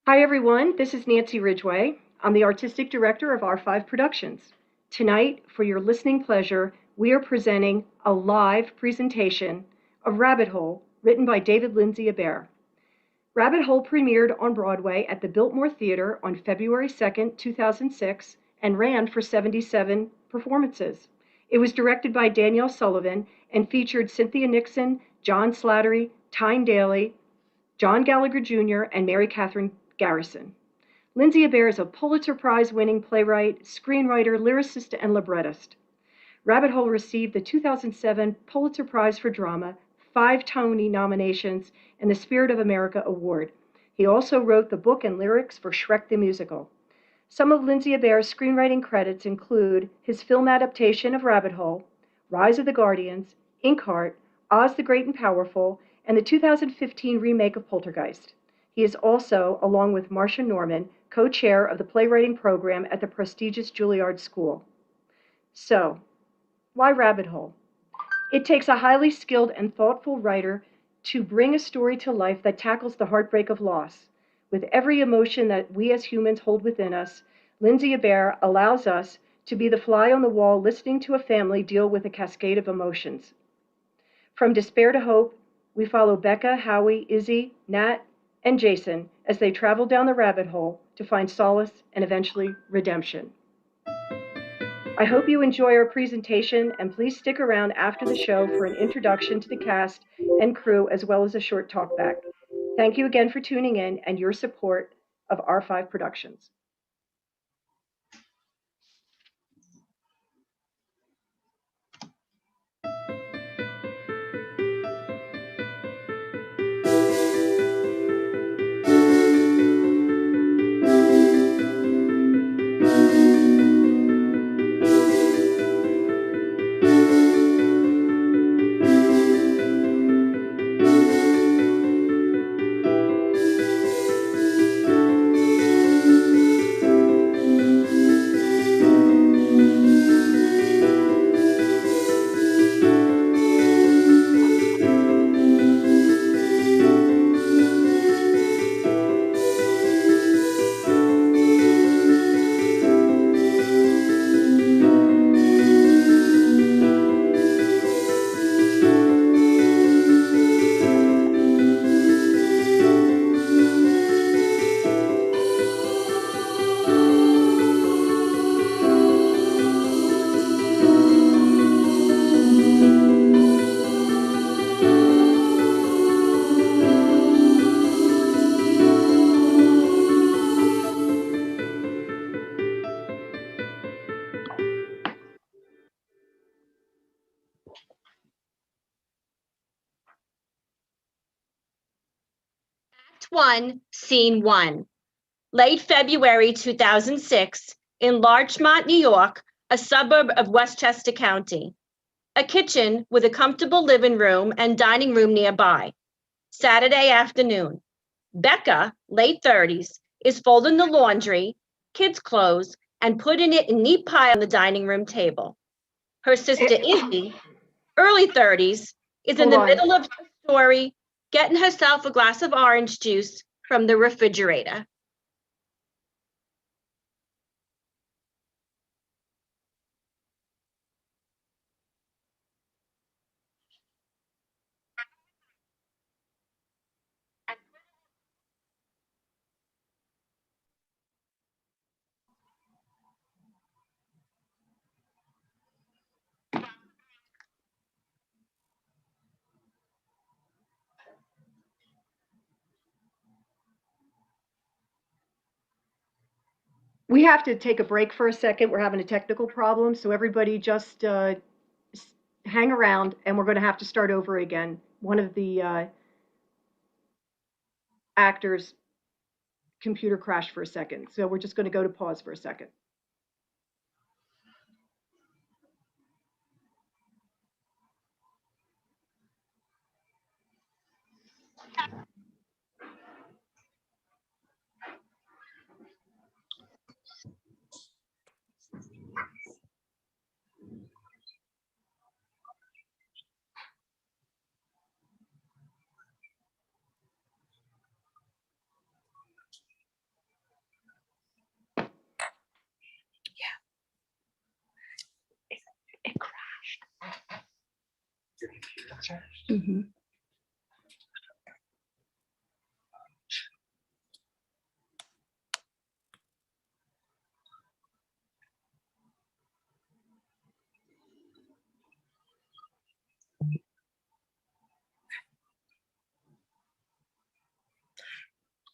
Hi, everyone. This is Nancy Ridgway. I'm the Artistic Director of R5 Productions. Tonight, for your listening pleasure, we are presenting a live presentation of Rabbit Hole, written by David Lindsay Abaire. Rabbit Hole premiered on Broadway at the Biltmore Theater on February 2nd, 2006, and ran for 77 performances. It was directed by Danielle Sullivan and featured Cynthia Nixon, John Slattery, Tyne Daly, John Gallagher Jr., and Mary Catherine Garrison. Lindsay Abaire is a Pulitzer Prize-winning playwright, screenwriter, lyricist, and librettist. Rabbit Hole received the 2007 Pulitzer Prize for Drama, 5 Tony nominations, and the Spirit of America Award. He also wrote the book and lyrics for Shrek the Musical. Some of Lindsay Abaire's screenwriting credits include his film adaptation of Rabbit Hole, Rise of the Guardians, Inkheart, Oz the Great and Powerful, and the 2015 remake of Poltergeist. He is also, along with Marcia Norman, co-chair of the playwriting program at the prestigious Juilliard School. So, why Rabbit Hole? It takes a highly skilled and thoughtful writer to bring a story to life that tackles the heartbreak of loss. With every emotion that we as humans hold within us, Lindsay Abaire allows us to be the fly on the wall listening to a family deal with a cascade of emotions. From despair to hope, we follow Becca, Howie, Izzy, Nat, and Jason as they travel down the rabbit hole to find solace and eventually redemption. I hope you enjoy our presentation, and please stick around after the show for an introduction to the cast and crew, as well as a short talkback. Thank you again for tuning in and your support of R5 Productions. Act 1, Scene 1. Late February 2006, in Larchmont, New York, a suburb of Westchester County. A kitchen with a comfortable living room and dining room nearby. Saturday afternoon. Becca, late 30s, is folding the laundry, kids' clothes, and putting it in neat pile on the dining room table. Her sister Izzy, early 30s, is in the middle of her story, getting herself a glass of orange juice from the refrigerator. We have to take a break for a second. We're having a technical problem, so everybody just hang around, and we're going to have to start over again. One of the actors' computer crashed for a second, so we're just going to go to pause for a second. Mm-hmm.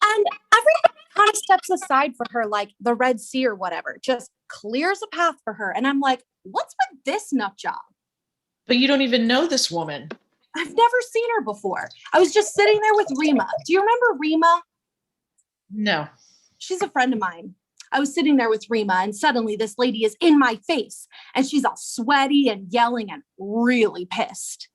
And everybody kind of steps aside for her, like the Red Sea or whatever, just clears a path for her. And I'm like, what's with this nut job? But you don't even know this woman. I've never seen her before. I was just sitting there with Rima. Do you remember Rima? No. She's a friend of mine. I was sitting there with Rima, and suddenly this lady is in my face, and she's all sweaty and yelling and really pissed.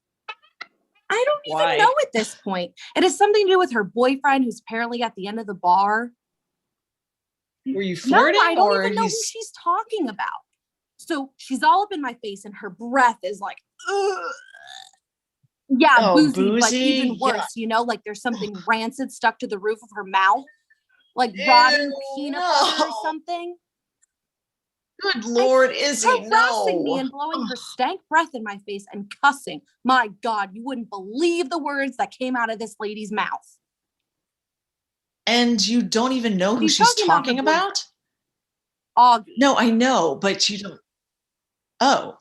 I don't even know at this point. It has something to do with her boyfriend, who's apparently at the end of the bar. Were you flirting? No, I don't even know who she's talking about. So she's all up in my face, and her breath is like, ugh. Yeah, boozy, but even worse, you know, like there's something rancid stuck to the roof of her mouth, like rotten peanut butter or something. Good Lord, Izzy, harassing me and blowing her stank breath in my face and cussing. My God, you wouldn't believe the words that came out of this lady's mouth. And you don't even know who she's talking about? Augie. No, I know, but you don't. Oh,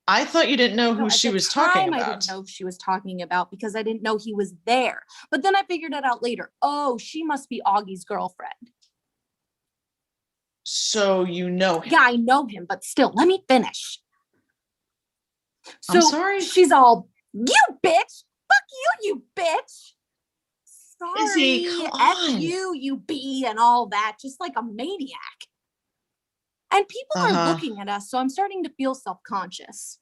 I thought you didn't know who she was talking about. I didn't know who she was talking about because I didn't know he was there. But then I figured it out later. Oh, she must be Augie's girlfriend. So you know him? Yeah, I know him, but still, let me finish. So I'm sorry? She's all, you bitch! Fuck you bitch! Sorry, Izzy, come F on. you B, and all that, just like a maniac. And people are looking at us, so I'm starting to feel self-conscious.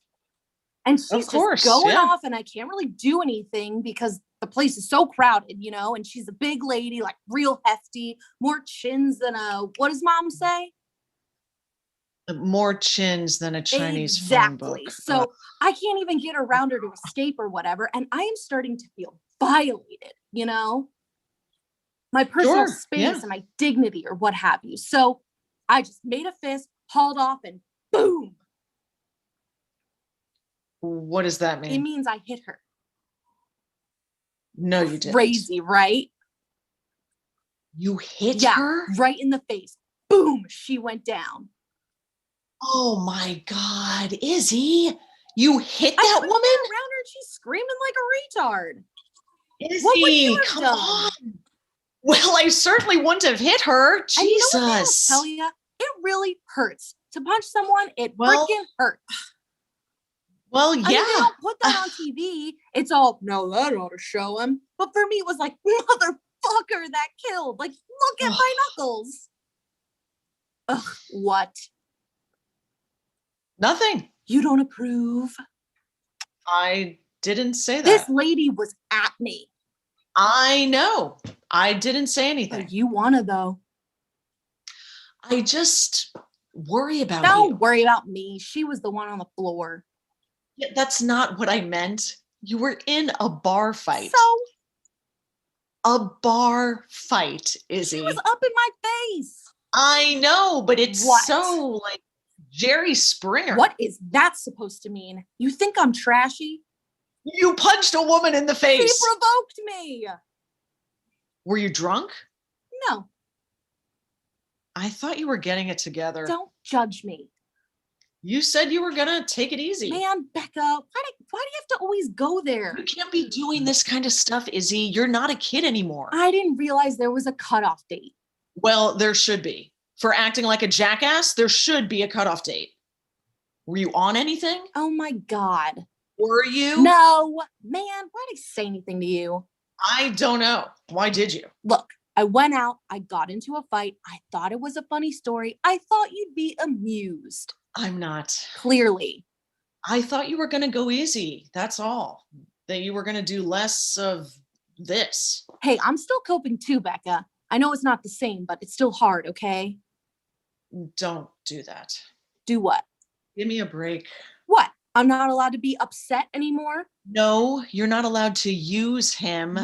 And she's just going off, and I can't really do anything because the place is so crowded, you know, and she's a big lady, like real hefty, more chins than what does mom say? More chins than a Chinese phone book. So I can't even get around her to escape or whatever. And I am starting to feel violated, you know, my personal space and my dignity or what have you. So I just made a fist, hauled off, and boom. What does that mean? It means I hit her. No, you didn't. Crazy, right? You hit her? Right in the face. Boom, she went down. Oh my God, Izzy, you hit that woman? Around her and she's screaming like a retard. Izzy, what would you have come done? on. Well, I certainly wouldn't have hit her. Jesus. And you know what I'll tell you? It really hurts. To punch someone, it freaking hurts. Well, yeah. I mean, they don't put that on TV. It's all, no, that ought to show him. But for me, it was like, motherfucker, that killed. Like, look at my knuckles. Ugh, what? Nothing. You don't approve? I didn't say that. This lady was at me. I know. I didn't say anything. You wanna, though. I just worry about you. Don't worry about me. She was the one on the floor. Yeah, that's not what I meant. You were in a bar fight. So? A bar fight, Izzy. She was up in my face. I know, but it's so like Jerry Springer. What is that supposed to mean? You think I'm trashy? You punched a woman in the face. She provoked me. Were you drunk? No. I thought you were getting it together. Don't judge me. You said you were gonna take it easy. Man, Becca, why do you have to always go there? You can't be doing this kind of stuff, Izzy. You're not a kid anymore. I didn't realize there was a cutoff date. Well, there should be. For acting like a jackass, there should be a cutoff date. Were you on anything? Oh my God. Were you? No. Man, why did I say anything to you? I don't know. Why did you? Look, I went out. I got into a fight. I thought it was a funny story. I thought you'd be amused. I'm not. Clearly. I thought you were going to go easy. That's all. That you were going to do less of this. Hey, I'm still coping too, Becca. I know it's not the same, but it's still hard, okay? Don't do that. Do what? Give me a break. What? I'm not allowed to be upset anymore? No, you're not allowed to use him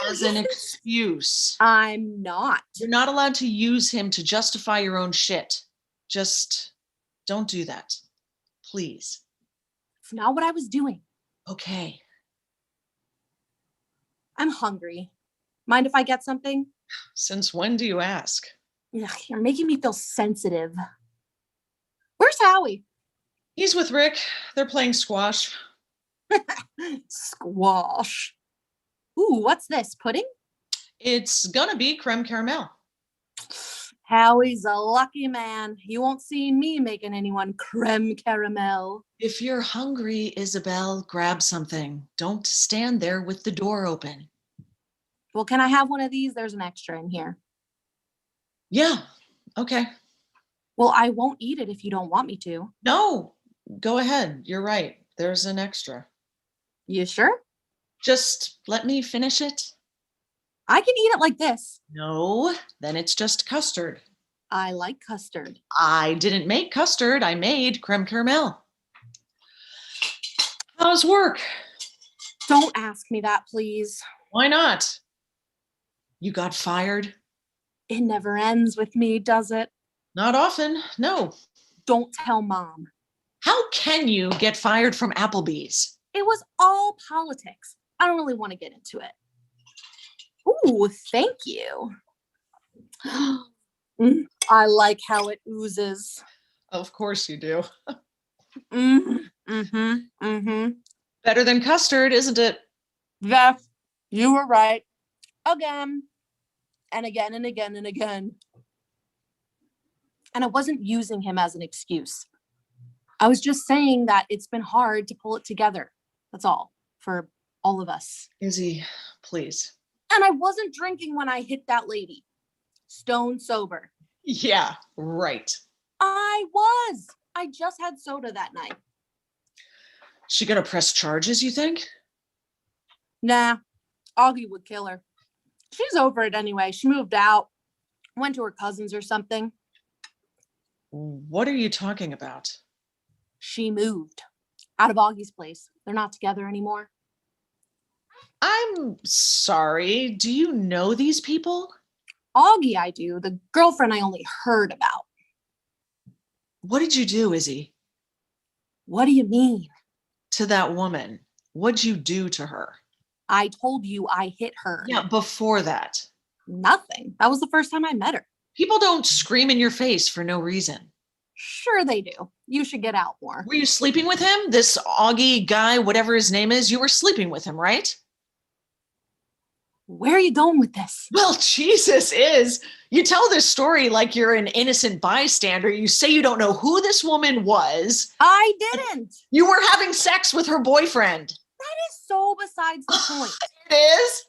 as an excuse. I'm not. You're not allowed to use him to justify your own shit. Just don't do that. Please. It's not what I was doing. Okay. I'm hungry. Mind if I get something? Since when do you ask? Ugh, you're making me feel sensitive. Where's Howie? He's with Rick. They're playing squash. Squash. Ooh, what's this? Pudding? It's gonna be creme caramel. Howie's a lucky man. You won't see me making anyone creme caramel. If you're hungry, Isabel, grab something. Don't stand there with the door open. Well, can I have one of these? There's an extra in here. Yeah, okay. Well, I won't eat it if you don't want me to. No, go ahead. You're right. There's an extra. You sure? Just let me finish it. I can eat it like this. No, then it's just custard. I like custard. I didn't make custard. I made creme caramel. How's work? Don't ask me that, please. Why not? You got fired? It never ends with me, does it? Not often, no. Don't tell Mom. How can you get fired from Applebee's? It was all politics. I don't really want to get into it. Ooh, thank you. I like how it oozes. Of course you do. Mm-hmm. Better than custard, isn't it? Beth, you were right. Again. And again and again and again. And I wasn't using him as an excuse. I was just saying that it's been hard to pull it together. That's all. For all of us. Izzy, please. And I wasn't drinking when I hit that lady. Stone sober. Yeah, right. I was. I just had soda that night. She gonna press charges, you think? Nah, Augie would kill her. She's over it anyway. She moved out. Went to her cousins or something. What are you talking about? She moved. Out of Augie's place. They're not together anymore. I'm sorry. Do you know these people? Augie, I do. The girlfriend I only heard about. What did you do, Izzy? What do you mean? To that woman. What'd you do to her? I told you I hit her. Yeah, before that. Nothing. That was the first time I met her. People don't scream in your face for no reason. Sure they do. You should get out more. Were you sleeping with him? This Augie guy, whatever his name is, you were sleeping with him, right? Where are you going with this? Well, Jesus is. You tell this story like you're an innocent bystander. You say you don't know who this woman was. I didn't. You were having sex with her boifriend. That is so besides the point. It is?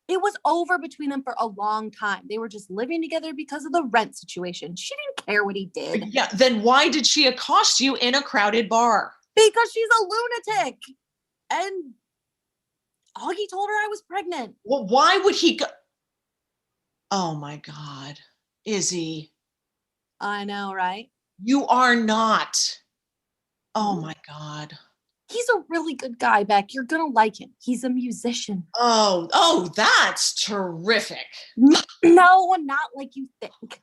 It was over between them for a long time. They were just living together because of the rent situation. She didn't care what he did. Yeah, then why did she accost you in a crowded bar? Because she's a lunatic. And Augie told her I was pregnant. Well, why would he go? Oh my God. Izzy. I know, right? You are not. Oh my God. He's a really good guy, Beck. You're going to like him. He's a musician. Oh, that's terrific. No, not like you think.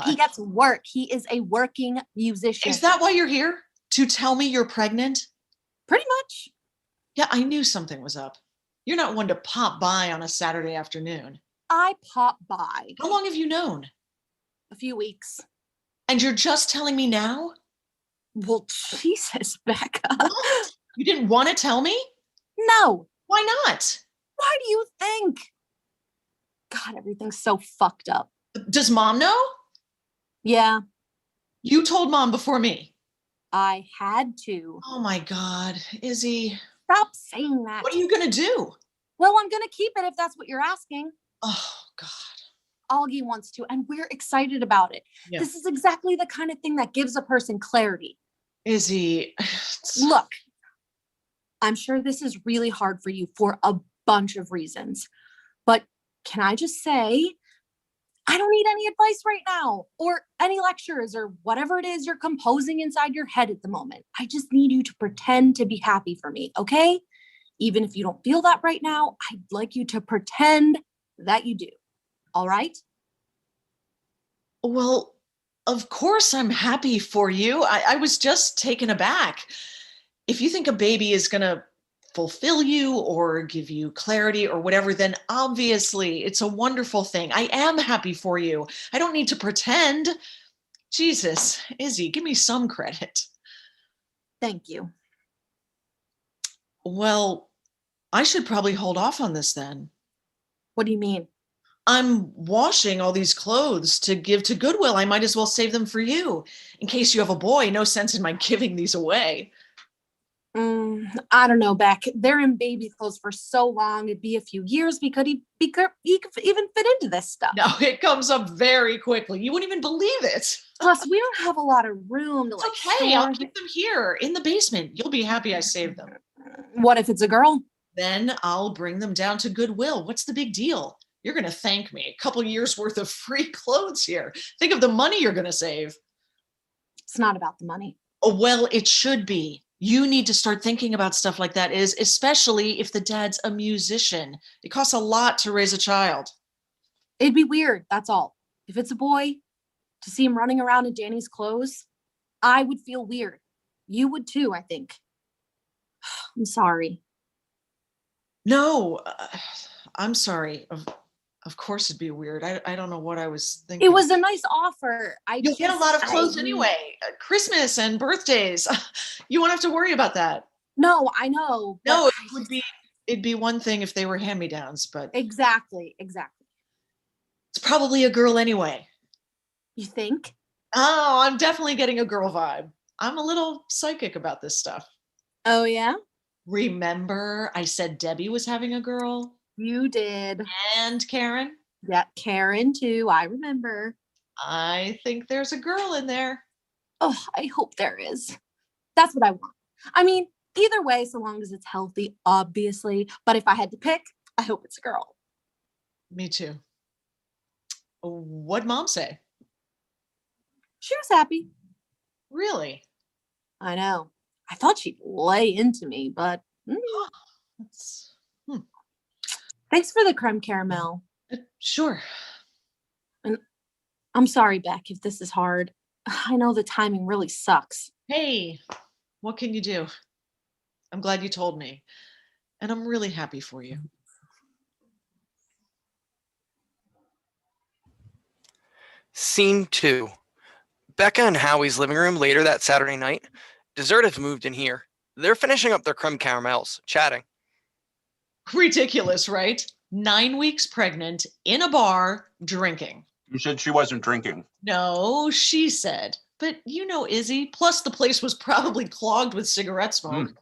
He gets work. He is a working musician. Is that why you're here? To tell me you're pregnant? Pretty much. Yeah, I knew something was up. You're not one to pop by on a Saturday afternoon. I pop by. How long have you known? A few weeks. And you're just telling me now? Well, Jesus, Becca. What? You didn't want to tell me? No. Why not? Why do you think? God, everything's so fucked up. Does Mom know? Yeah. You told Mom before me. I had to. Oh my God, Izzy. Stop saying that. What are you going to do? Well, I'm going to keep it if that's what you're asking. Oh God. Augie wants to, and we're excited about it. Yeah. This is exactly the kind of thing that gives a person clarity. Izzy. Look, I'm sure this is really hard for you for a bunch of reasons, but can I just say, I don't need any advice right now or any lectures or whatever it is you're composing inside your head at the moment. I just need you to pretend to be happy for me, okay? Even if you don't feel that right now, I'd like you to pretend that you do. All right? Well, of course I'm happy for you. I was just taken aback. If you think a baby is going to fulfill you or give you clarity or whatever, then obviously it's a wonderful thing. I am happy for you. I don't need to pretend. Jesus, Izzy, give me some credit. Thank you. Well, I should probably hold off on this then. What do you mean? I'm washing all these clothes to give to Goodwill. I might as well save them for you. In case you have a boy, no sense in my giving these away. I don't know, Beck. They're in baby clothes for so long. It'd be a few years. He could even fit into this stuff. No, it comes up very quickly. You wouldn't even believe it. Plus, we don't have a lot of room to okay, I'll keep them here in the basement. You'll be happy I saved them. What if it's a girl? Then I'll bring them down to Goodwill. What's the big deal? You're going to thank me. A couple years worth of free clothes here. Think of the money you're going to save. It's not about the money. Oh, well, it should be. You need to start thinking about stuff like that, especially if the dad's a musician. It costs a lot to raise a child. It'd be weird, that's all. If it's a boy, to see him running around in Danny's clothes, I would feel weird. You would too, I think. I'm sorry. No, I'm sorry. Of course it'd be weird. I don't know what I was thinking. It was a nice offer. You'll get a lot of clothes anyway. Christmas and birthdays. You won't have to worry about that. No, I know. No, it'd be one thing if they were hand-me-downs, but Exactly. it's probably a girl anyway. You think? Oh, I'm definitely getting a girl vibe. I'm a little psychic about this stuff. Oh, yeah? Remember I said Debbie was having a girl? You did. And Karen? Yeah, Karen too. I remember. I think there's a girl in there. Oh, I hope there is. That's what I want. I mean, either way, so long as it's healthy, obviously. But if I had to pick, I hope it's a girl. Me too. What'd Mom say? She was happy. Really? I know. I thought she'd lay into me, but Thanks for the creme caramel. Sure. And I'm sorry, Beck, if this is hard. I know the timing really sucks. Hey, what can you do? I'm glad you told me. And I'm really happy for you. Scene 2. Becca and Howie's living room later that Saturday night. Dessert has moved in here. They're finishing up their creme caramels, chatting. Ridiculous, right? 9 weeks pregnant, in a bar, drinking. You said she wasn't drinking. No, she said. But you know Izzy, plus the place was probably clogged with cigarette smoke.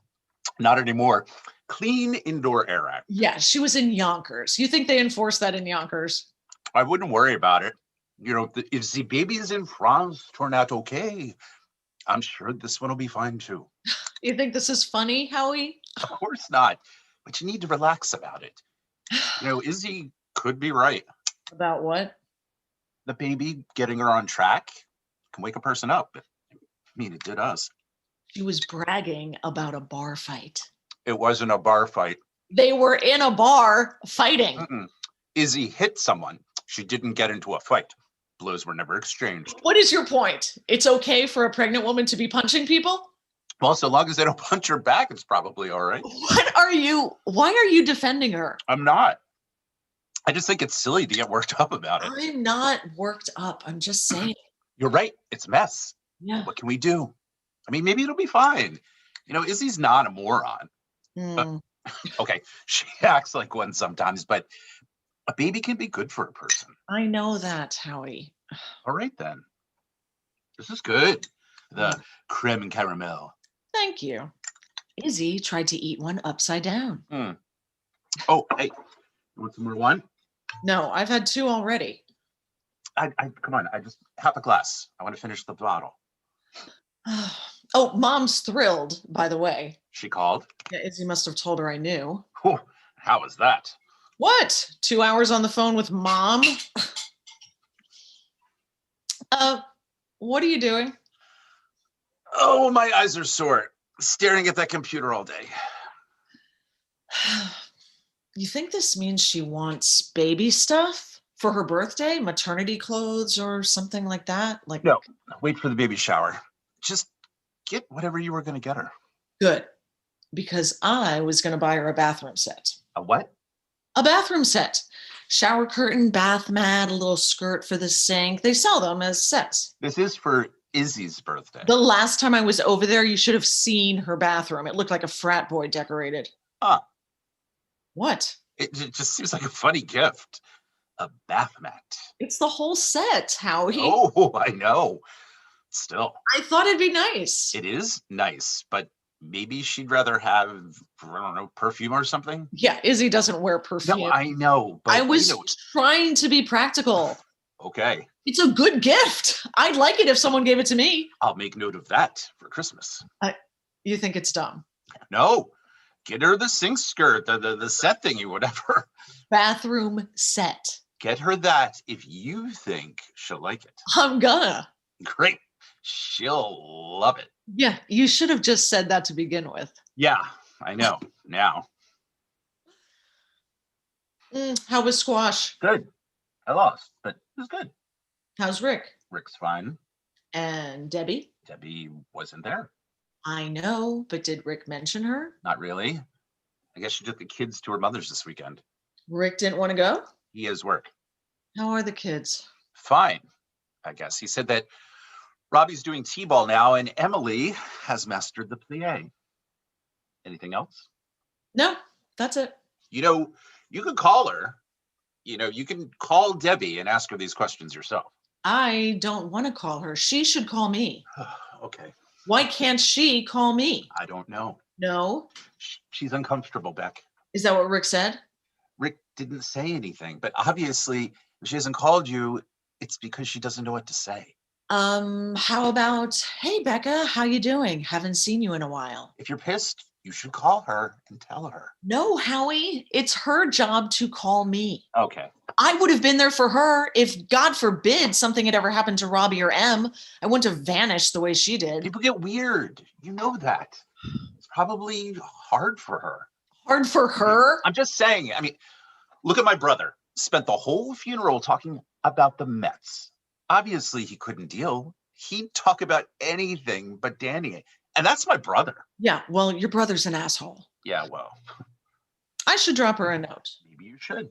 Not anymore. Clean Indoor Air Act. Yeah, she was in Yonkers. You think they enforced that in Yonkers? I wouldn't worry about it. You know, if the baby is in France turned out okay, I'm sure this one will be fine too. You think this is funny, Howie? Of course not. But you need to relax about it. You know, Izzy could be right. About what? The baby getting her on track can wake a person up. I mean, it did us. She was bragging about a bar fight. It wasn't a bar fight. They were in a bar fighting. Izzy hit someone. She didn't get into a fight. Blows were never exchanged. What is your point? It's okay for a pregnant woman to be punching people? Well, so long as they don't punch her back, it's probably all right. Why are you defending her? I'm not. I just think it's silly to get worked up about it. I'm not worked up. I'm just saying. You're right. It's a mess. Yeah. What can we do? I mean, maybe it'll be fine. You know, Izzy's not a moron. Okay, she acts like one sometimes, but a baby can be good for a person. I know that, Howie. All right, then. This is good. The creme and caramel. Thank you. Izzy tried to eat one upside down. Oh, hey, you want some more wine? No, I've had 2 already. I come on, I just half a glass. I want to finish the bottle. Oh, Mom's thrilled, by the way. She called? Yeah, Izzy must have told her I knew. Oh, how was that? What? 2 hours on the phone with Mom? What are you doing? Oh, my eyes are sore. Staring at that computer all day. You think this means she wants baby stuff for her birthday? Maternity clothes or something like that? No, wait for the baby shower. Just get whatever you were going to get her. Good. Because I was going to buy her a bathroom set. A what? A bathroom set. Shower curtain, bath mat, a little skirt for the sink. They sell them as sets. This is for Izzy's birthday. The last time I was over there, you should have seen her bathroom. It looked like a frat boy decorated. Huh. What? It just seems like a funny gift. A bath mat. It's the whole set, Howie. Oh, I know. Still. I thought it'd be nice. It is nice, but maybe she'd rather have, I don't know, perfume or something. Yeah, Izzy doesn't wear perfume. No, I know. But I was trying to be practical. Okay. It's a good gift. I'd like it if someone gave it to me. I'll make note of that for Christmas. You think it's dumb? No. Get her the sink skirt, the set thingy, whatever. Bathroom set. Get her that if you think she'll like it. I'm gonna. Great. She'll love it. Yeah, you should have just said that to begin with. Yeah, I know. Now. How was squash? Good. I lost, but it was good. How's Rick? Rick's fine. And Debbie? Debbie wasn't there. I know, but did Rick mention her? Not really. I guess she took the kids to her mother's this weekend. Rick didn't want to go? He has work. How are the kids? Fine, I guess. He said that Robbie's doing t-ball now and Emily has mastered the plie. Anything else? No, that's it. You know, you can call her. You know, you can call Debbie and ask her these questions yourself. I don't want to call her. She should call me. Okay. Why can't she call me? I don't know. No? She's uncomfortable, Beck. Is that what Rick said? Rick didn't say anything, but obviously if she hasn't called you, it's because she doesn't know what to say. How about, hey, Becca, how you doing? Haven't seen you in a while. If you're pissed, you should call her and tell her. No, Howie, it's her job to call me. Okay. I would have been there for her if, God forbid, something had ever happened to Robbie or Em. I wouldn't have vanished the way she did. People get weird. You know that. It's probably hard for her. Hard for her? I'm just saying. I mean, look at my brother. Spent the whole funeral talking about the Mets. Obviously, he couldn't deal. He'd talk about anything but Danny. And that's my brother. Yeah, well, your brother's an asshole. Yeah, well. I should drop her a note. Maybe you should.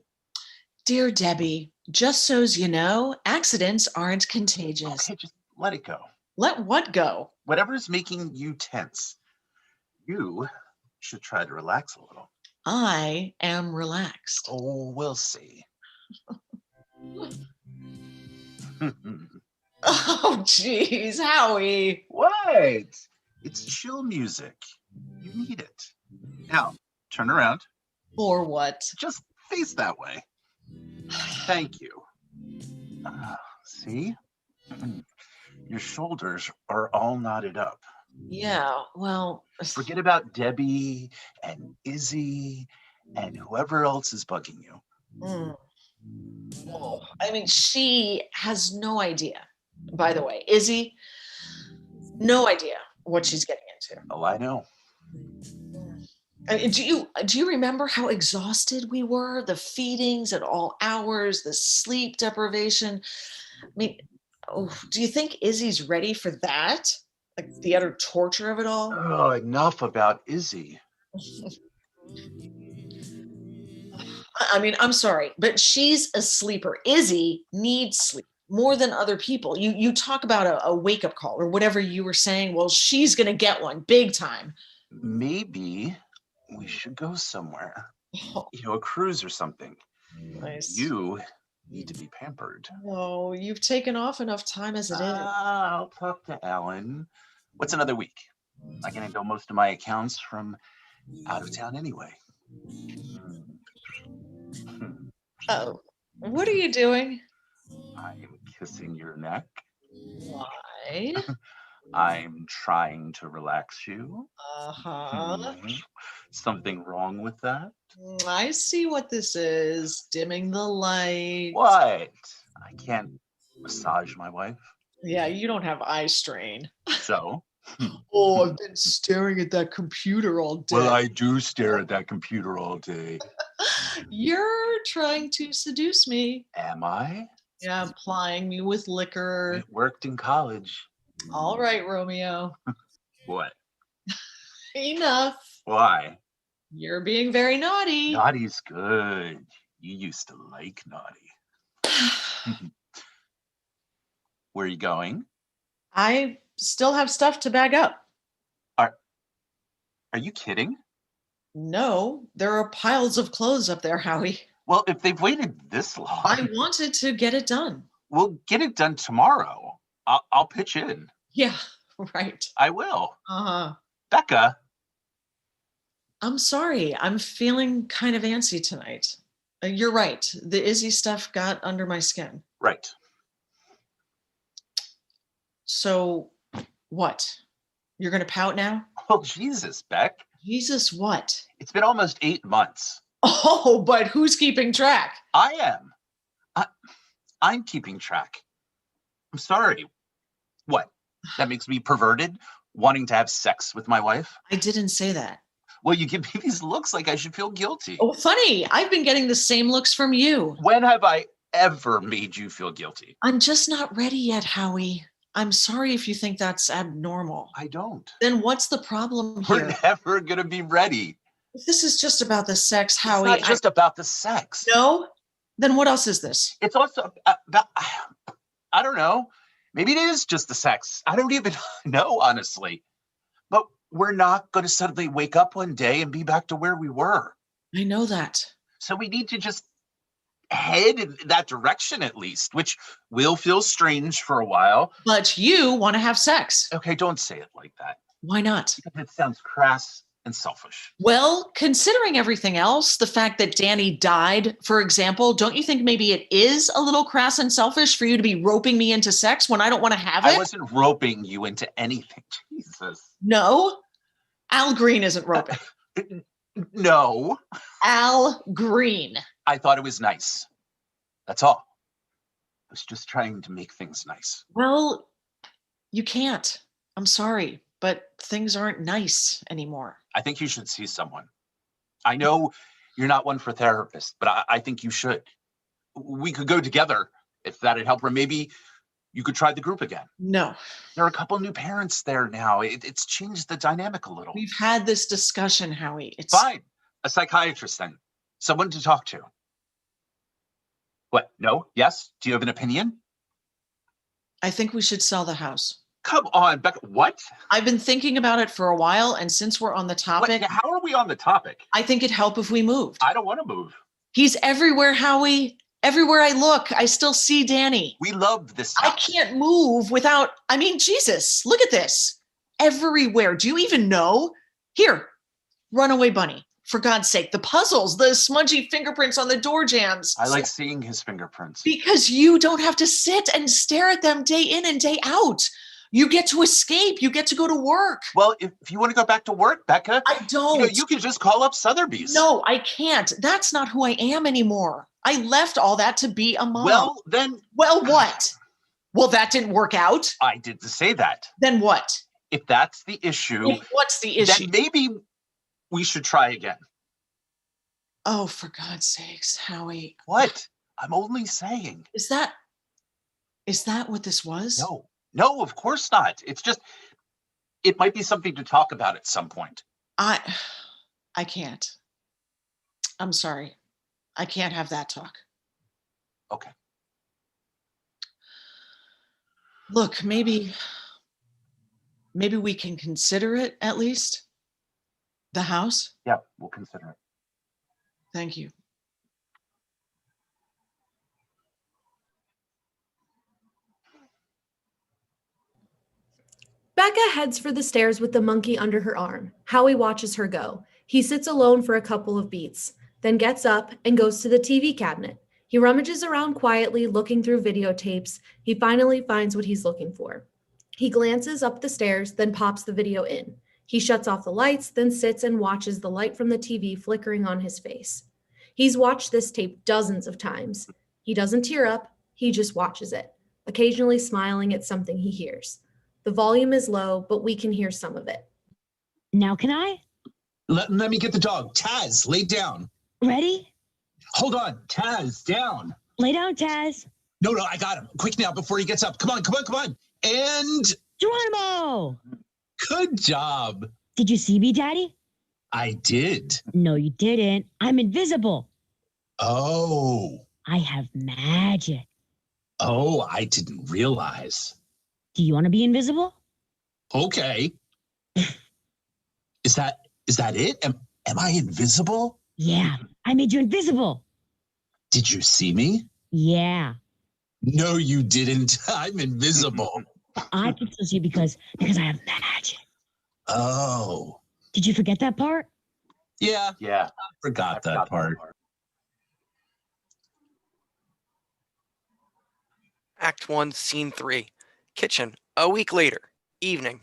Dear Debbie, just so's you know, accidents aren't contagious. Okay, just let it go. Let what go? Whatever's making you tense. You should try to relax a little. I am relaxed. Oh, we'll see. Oh, geez, Howie. What? It's chill music. You need it. Now, turn around. Or what? Just face that way. Thank you. See? Your shoulders are all knotted up. Yeah, well... Forget about Debbie and Izzy and whoever else is bugging you. Oh, I mean, she has no idea. By the way, Izzy, no idea what she's getting into. Oh, I know. I mean, do you remember how exhausted we were? The feedings at all hours, the sleep deprivation. I mean, do you think Izzy's ready for that? Like the utter torture of it all? Oh, enough about Izzy. I mean, I'm sorry, but she's a sleeper. Izzy needs sleep more than other people. You talk about a wake-up call or whatever you were saying. Well, she's going to get one big time. Maybe we should go somewhere. You know, a cruise or something. Nice. You need to be pampered. Oh, you've taken off enough time as it is. I'll talk to Alan. What's another week? I can handle most of my accounts from out of town anyway. Oh, what are you doing? I'm kissing your neck. Why? I'm trying to relax you. Uh-huh. Something wrong with that? I see what this is. Dimming the light. What? I can't massage my wife. Yeah, you don't have eye strain. So? Oh, I've been staring at that computer all day. Well, I do stare at that computer all day. You're trying to seduce me. Am I? Yeah, plying me with liquor. It worked in college. All right, Romeo. What? Enough. Why? You're being very naughty. Naughty's good. You used to like naughty. Where are you going? I still have stuff to bag up. Are you kidding? No, there are piles of clothes up there, Howie. Well, if they've waited this long. I wanted to get it done. We'll get it done tomorrow. I'll pitch in. Yeah, right. I will. Uh-huh. Becca. I'm sorry. I'm feeling kind of antsy tonight. You're right. The Izzy stuff got under my skin. Right. So, what? You're going to pout now? Oh, Jesus, Beck. Jesus what? It's been almost 8 months. Oh, but who's keeping track? I am. I'm keeping track. I'm sorry. What? That makes me perverted? Wanting to have sex with my wife? I didn't say that. Well, you give me these looks like I should feel guilty. Oh, funny. I've been getting the same looks from you. When have I ever made you feel guilty? I'm just not ready yet, Howie. I'm sorry if you think that's abnormal. I don't. Then what's the problem here? We're never going to be ready. If this is just about the sex, Howie. It's not just about the sex. No? Then what else is this? It's also about, I don't know. Maybe it is just the sex. I don't even know, honestly. But we're not going to suddenly wake up one day and be back to where we were. I know that. So we need to just head in that direction at least, which will feel strange for a while. But you want to have sex. Okay, don't say it like that. Why not? Because it sounds crass and selfish. Well, considering everything else, the fact that Danny died, for example, don't you think maybe it is a little crass and selfish for you to be roping me into sex when I don't want to have it? I wasn't roping you into anything. Jesus. No. Al Green isn't roping. No. Al Green. I thought it was nice. That's all. I was just trying to make things nice. Well, you can't. I'm sorry, but things aren't nice anymore. I think you should see someone. I know you're not one for therapists, but I think you should. We could go together if that'd help, or maybe you could try the group again. No. There are a couple new parents there now. It's changed the dynamic a little. We've had this discussion, Howie. It's fine. A psychiatrist then. Someone to talk to. What? No? Yes? Do you have an opinion? I think we should sell the house. Come on, Becca. What? I've been thinking about it for a while, and since we're on the topic... What? How are we on the topic? I think it'd help if we moved. I don't want to move. He's everywhere, Howie. Everywhere I look, I still see Danny. We love this house. I can't move without... I mean, Jesus, look at this. Everywhere. Do you even know? Here, Runaway Bunny. For God's sake, the puzzles, the smudgy fingerprints on the door jambs. I like seeing his fingerprints. Because you don't have to sit and stare at them day in and day out. You get to escape. You get to go to work. Well, if you want to go back to work, Becca, I don't. You can just call up Sotheby's. No, I can't. That's not who I am anymore. I left all that to be a mom. Well, then. Well, what? Well, that didn't work out. I didn't say that. Then what? If that's the issue. What's the issue? Then maybe we should try again. Oh, for God's sakes, Howie. What? I'm only saying. Is that what this was? No, of course not. It's just, it might be something to talk about at some point. I can't. I'm sorry. I can't have that talk. Okay. Look, maybe we can consider it at least. The house? Yeah, we'll consider it. Thank you. Becca heads for the stairs with the monkey under her arm. Howie watches her go. He sits alone for a couple of beats, then gets up and goes to the TV cabinet. He rummages around quietly, looking through videotapes. He finally finds what he's looking for. He glances up the stairs, then pops the video in. He shuts off the lights, then sits and watches the light from the TV flickering on his face. He's watched this tape dozens of times. He doesn't tear up, he just watches it, occasionally smiling at something he hears. The volume is low, but we can hear some of it. Now can I? Let me get the dog. Taz, lay down. Ready? Hold on. Taz, down. Lay down, Taz. No, I got him. Quick now before he gets up. Come on. And... Geronimo! Good job. Did you see me, Daddy? I did. No, you didn't. I'm invisible. Oh. I have magic. Oh, I didn't realize. Do you want to be invisible? Okay. Is that it? Am I invisible? Yeah, I made you invisible. Did you see me? Yeah. No, you didn't. I'm invisible. I can still see you because I have magic. Oh. Did you forget that part? Yeah. Yeah. I forgot that part. Act 1, Scene 3. Kitchen. A week later. Evening.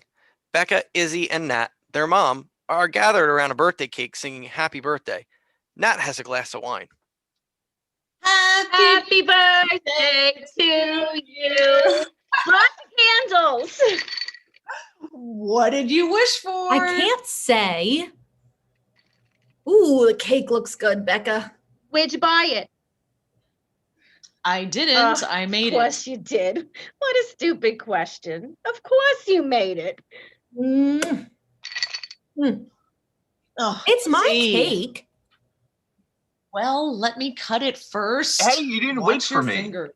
Becca, Izzy, and Nat, their mom, are gathered around a birthday cake singing Happy Birthday. Nat has a glass of wine. Happy birthday to you. Lots of candles. What did you wish for? I can't say. Ooh, the cake looks good, Becca. Where'd you buy it? I didn't. I made it. Of course you did. What a stupid question. Of course you made it. Mm. Oh, It's my Izzy. cake. Well, let me cut it first. Hey, you didn't wait Watch for your me. finger.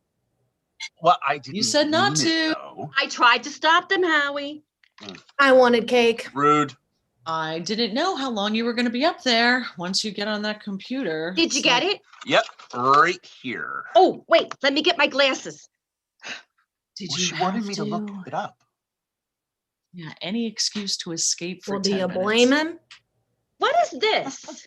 Well, I didn't. You said not mean to. it, though. I tried to stop them, Howie. I wanted cake. Rude. I didn't know how long you were going to be up there once you get on that computer. Did you get it? Yep, right here. Oh, wait, let me get my glasses. Did Well, you she wanted have me to look it up. Yeah, any excuse to escape for Well, 10 do you minutes. blame him? What is this?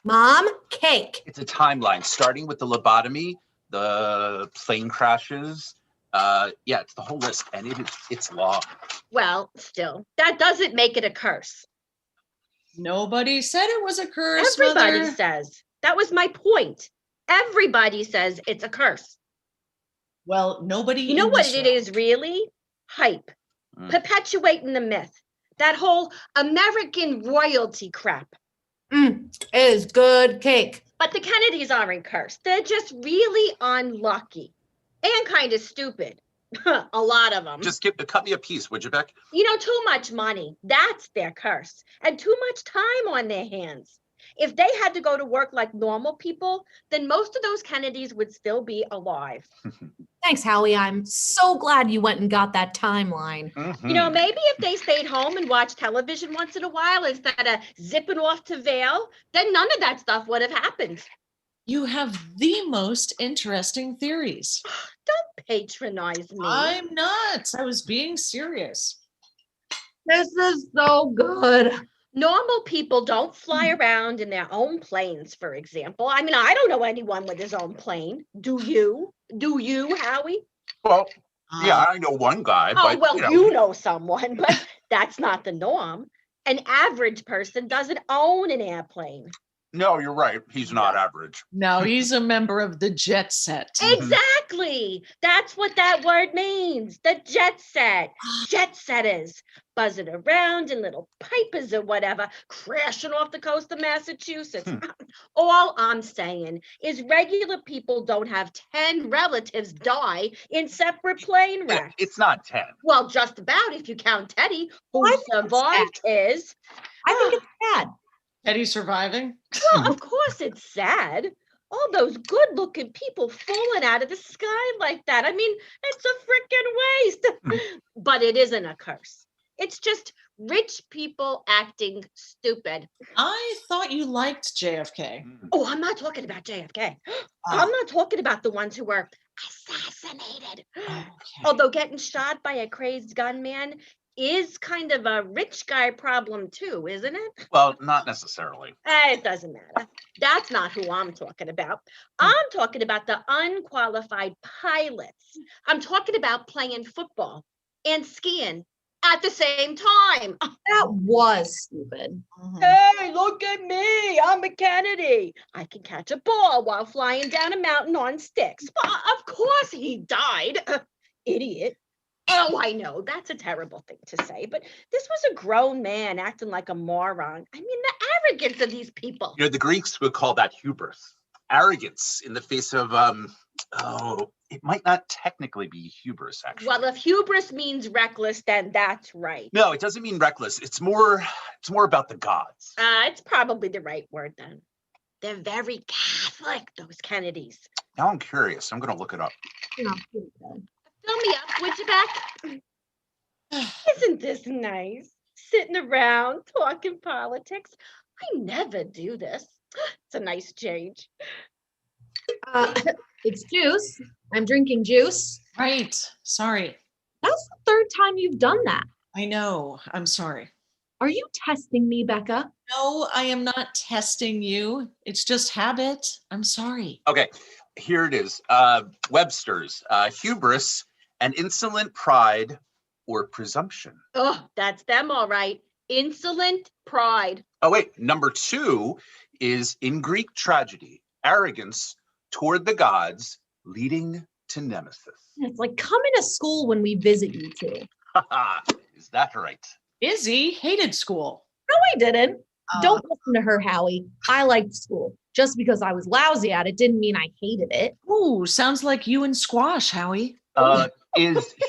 Mom, cake. It's a timeline starting with the lobotomy, the plane crashes. Yeah, it's the whole list, and it's long. Well, still, that doesn't make it a curse. Nobody said it was a curse, Everybody Mother. says. That was my point. Everybody says it's a curse. Well, nobody. You know in what this it room. is really? Hype. Perpetuating the myth. That whole American royalty crap. It is good cake. But the Kennedys aren't cursed. They're just really unlucky and kind of stupid. A lot of them. Just cut me a piece, would you, Beck? You know, too much money. That's their curse. And too much time on their hands. If they had to go to work like normal people, then most of those Kennedys would still be alive. Thanks, Howie. I'm so glad you went and got that timeline. You know, maybe if they stayed home and watched television once in a while instead of zipping off to Vail, then none of that stuff would have happened. You have the most interesting theories. Don't patronize me. I'm not. I was being serious. This is so good. Normal people don't fly around in their own planes, for example. I mean, I don't know anyone with his own plane. Do you? Do you, Howie? Well, yeah, I know one guy. Oh, but, well, you know someone, but that's not the norm. An average person doesn't own an airplane. No, you're right. He's not average. No, he's a member of the jet set. Exactly. That's what that word means. The jet set. Jet setters. Buzzing around in little pipers or whatever, crashing off the coast of Massachusetts. All I'm saying is regular people don't have 10 relatives die in separate plane wrecks. It's not 10. Well, just about if you count Teddy, who survived his. I think it's sad. Teddy surviving? Well, of course it's sad. All those good-looking people falling out of the sky like that. I mean, it's a freaking waste. But it isn't a curse. It's just rich people acting stupid. I thought you liked JFK. Oh, I'm not talking about JFK. I'm not talking about the ones who were assassinated. Okay. Although getting shot by a crazed gunman is kind of a rich guy problem too, isn't it? Well, not necessarily. It doesn't matter. That's not who I'm talking about. I'm talking about the unqualified pilots. I'm talking about playing football and skiing at the same time. That was stupid. Hey, look at me. I'm a Kennedy. I can catch a ball while flying down a mountain on sticks. Well, of course he died. Idiot. Oh, I know. That's a terrible thing to say, but this was a grown man acting like a moron. I mean, the arrogance of these people. You know, the Greeks would call that hubris, arrogance in the face of Oh, it might not technically be hubris, actually. Well, if hubris means reckless, then that's right. No, it doesn't mean reckless. It's more about the gods. It's probably the right word then. They're very Catholic, those Kennedys. Now I'm curious. I'm going to look it up. Fill me up, would you, Beck? Isn't this nice? Sitting around talking politics. I never do this. It's a nice change. It's juice. I'm drinking juice. Right. Sorry. That's the third time you've done that. I know. I'm sorry. Are you testing me, Becca? No, I am not testing you. It's just habit. I'm sorry. Okay, here it is. Webster's. Hubris, an insolent pride or presumption. Oh, that's them, all right. Insolent pride. Oh, wait. Number 2 is in Greek tragedy, arrogance toward the gods leading to nemesis. It's like coming to school when we visit you two. Is that right? Izzy hated school. No, I didn't. Don't listen to her, Howie. I liked school. Just because I was lousy at it didn't mean I hated it. Ooh, sounds like you and squash, Howie.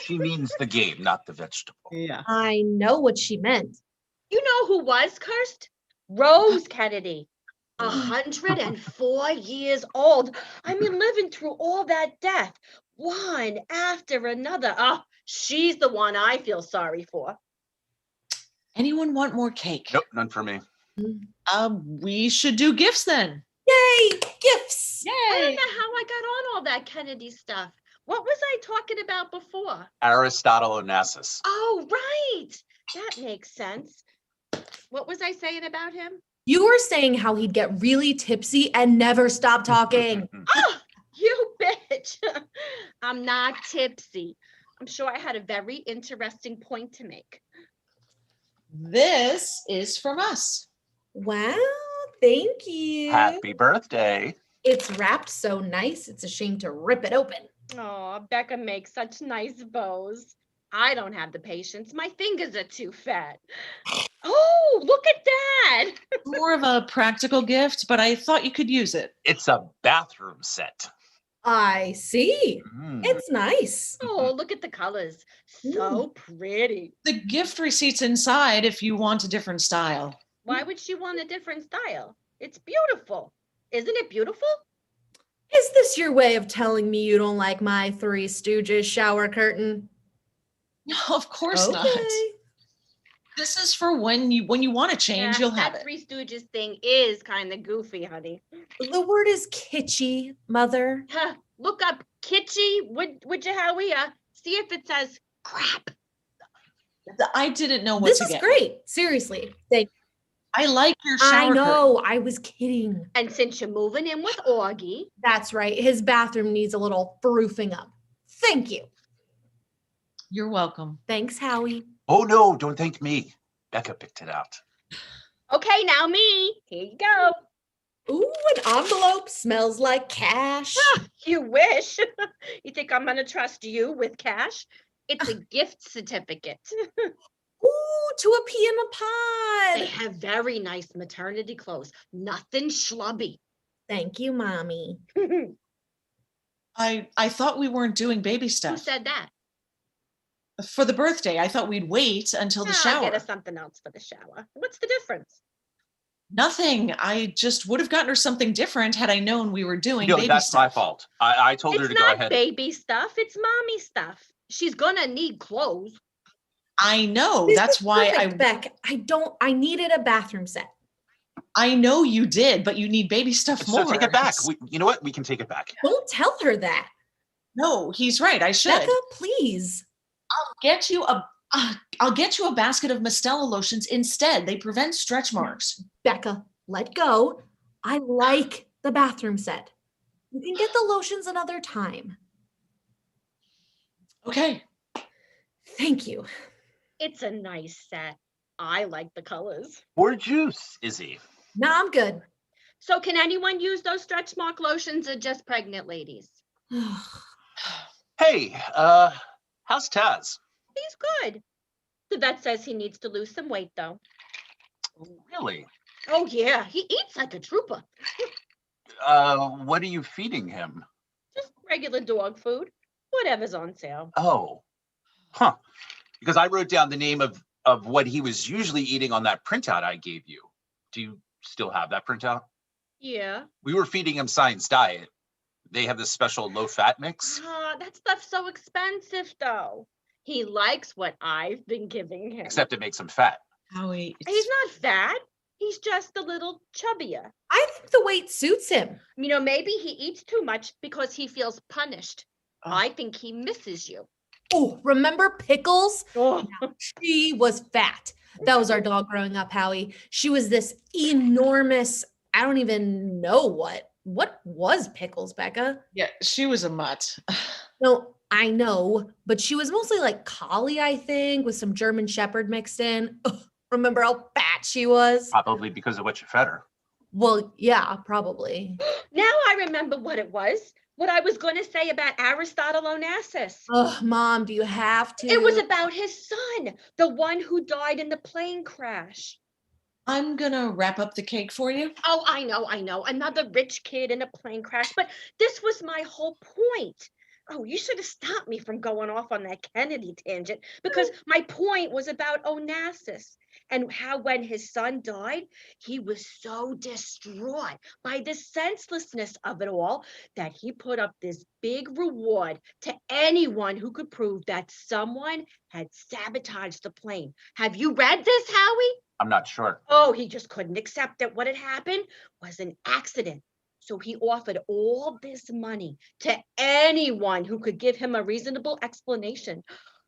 She means the game, not the vegetable. Yeah. I know what she meant. You know who was cursed? Rose Kennedy. 104 years old. I mean, living through all that death, one after another. Oh, she's the one I feel sorry for. Anyone want more cake? Nope, none for me. We should do gifts then. Yay! Gifts! Yay! I don't know how I got on all that Kennedy stuff. What was I talking about before? Aristotle Onassis. Oh, right. That makes sense. What was I saying about him? You were saying how he'd get really tipsy and never stop talking. Oh, you bitch. I'm not tipsy. I'm sure I had a very interesting point to make. This is from us. Wow, thank you. Happy birthday. It's wrapped so nice, it's a shame to rip it open. Oh, Becca makes such nice bows. I don't have the patience. My fingers are too fat. Oh, look at that. More of a practical gift, but I thought you could use it. It's a bathroom set. I see. It's nice. Oh, look at the colors. So pretty. The gift receipt's inside if you want a different style. Why would she want a different style? It's beautiful. Isn't it beautiful? Is this your way of telling me you don't like my Three Stooges shower curtain? No, of course not. This is for when you want to change, you'll have that it. Three Stooges thing is kind of goofy, honey. The word is kitschy, Mother. Huh, look up kitschy, would you, Howie? See if it says crap. I didn't know what This to is get. great. Seriously. I like your shower I know. curtain. I was kidding. And since you're moving in with Augie. That's right. His bathroom needs a little roofing up. Thank you. You're welcome. Thanks, Howie. Oh, no, don't thank me. Becca picked it out. Okay, now me. Here you go. Ooh, an envelope smells like cash. You wish. You think I'm going to trust you with cash? It's a gift certificate. Ooh, to a pea in a They pod. have very nice maternity clothes. Nothing schlubby. Thank you, Mommy. Who I thought we weren't doing baby stuff. said that? For the birthday, I thought we'd wait until the I'll shower. get her something else for the shower. What's the difference? Nothing. I just would have gotten her something different had I known we were doing No, baby that's stuff. my fault. I told her It's to go not ahead. baby stuff. It's mommy stuff. She's gonna need clothes. I know. This That's is why perfect, Beck. I needed a bathroom set. I know you did, but you need baby stuff So more. take it back. It's- You know what? We can take it back. Don't tell her that. No, he's right. I should. Becca, please. I'll get you a basket of Mistela lotions instead. They prevent stretch marks. Becca, let go. I like the bathroom set. You can get the lotions another time. Okay. Thank you. It's a nice set. I like the colors. More juice, Izzy. No, I'm good. So can anyone use those stretch mark lotions or just pregnant ladies? Hey, how's Taz? He's good. The vet says he needs to lose some weight though. Really? Oh yeah, he eats like a trooper. What are you feeding him? Just Regular dog food, whatever's on sale. Oh, huh. Because I wrote down the name of what he was usually eating on that printout I gave you. Do you still have that printout? Yeah. We were feeding him Science Diet. They have this special low-fat mix. That stuff's so expensive, though. He likes what I've been giving him. Except it makes him fat. Howie, He's not fat. He's just a little chubbier. I think the weight suits him. Maybe he eats too much because he feels punished. Oh. I think he misses you. Oh, remember Pickles? Oh. She was fat. That was our dog growing up, Howie. She was this enormous, I don't even know what. What was Pickles, Becca? Yeah, she was a mutt. No, I know, but she was mostly like collie, I think, with some German Shepherd mixed in. Ugh, remember how fat she was? Probably because of what you fed her. Well, yeah, probably. Now I remember what it was. What I was going to say about Aristotle Onassis. Ugh, Mom, do you have to? It was about his son, the one who died in the plane crash. I'm gonna wrap up the cake for you. Oh, I know. Another rich kid in a plane crash. But this was my whole point. Oh, you should have stopped me from going off on that Kennedy tangent, because my point was about Onassis and how when his son died, he was so distraught by the senselessness of it all that he put up this big reward to anyone who could prove that someone had sabotaged the plane. Have you read this, Howie? I'm not sure. Oh, he just couldn't accept that what had happened was an accident. So he offered all this money to anyone who could give him a reasonable explanation.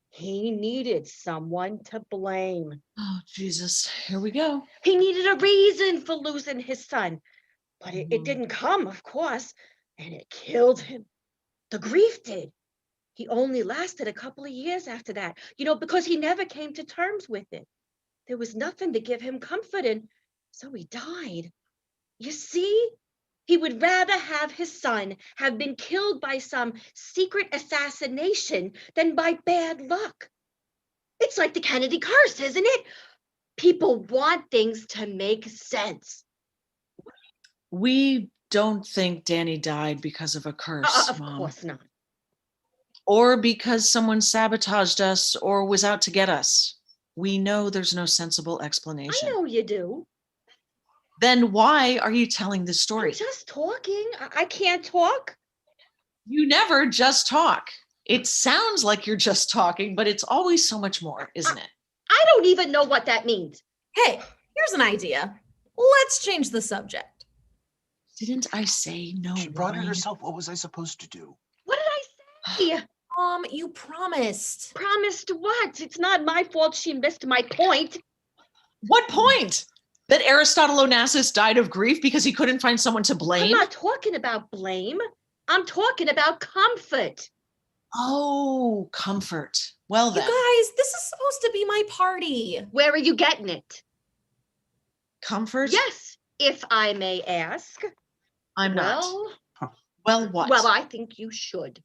He needed someone to blame. Oh, Jesus. Here we go. He needed a reason for losing his son. But it didn't come, of course, and it killed him. The grief did. He only lasted a couple of years after that, because he never came to terms with it. There was nothing to give him comfort, and so he died. You see? He would rather have his son have been killed by some secret assassination than by bad luck. It's like the Kennedy curse, isn't it? People want things to make sense. We don't think Danny died because of a curse, Of Mom. course not. Or because someone sabotaged us or was out to get us. We know there's no sensible explanation. I know you do. Then why are you telling this story? I'm just talking. I can't talk. You never just talk. It sounds like you're just talking, but it's always so much more, isn't it? I don't even know what that means. Hey, here's an idea. Let's change the subject. Didn't I say no? She brought it wine? herself. What was I supposed to do? What did I say? You promised. Promised what? It's not my fault she missed my point. What point? That Aristotle Onassis died of grief because he couldn't find someone to blame? I'm not talking about blame. I'm talking about comfort. Oh, comfort. Well You then. guys, this is supposed to be my party. Where are you getting it? Comfort? Yes, if I may ask. I'm not. Well, what? Well, I think you should.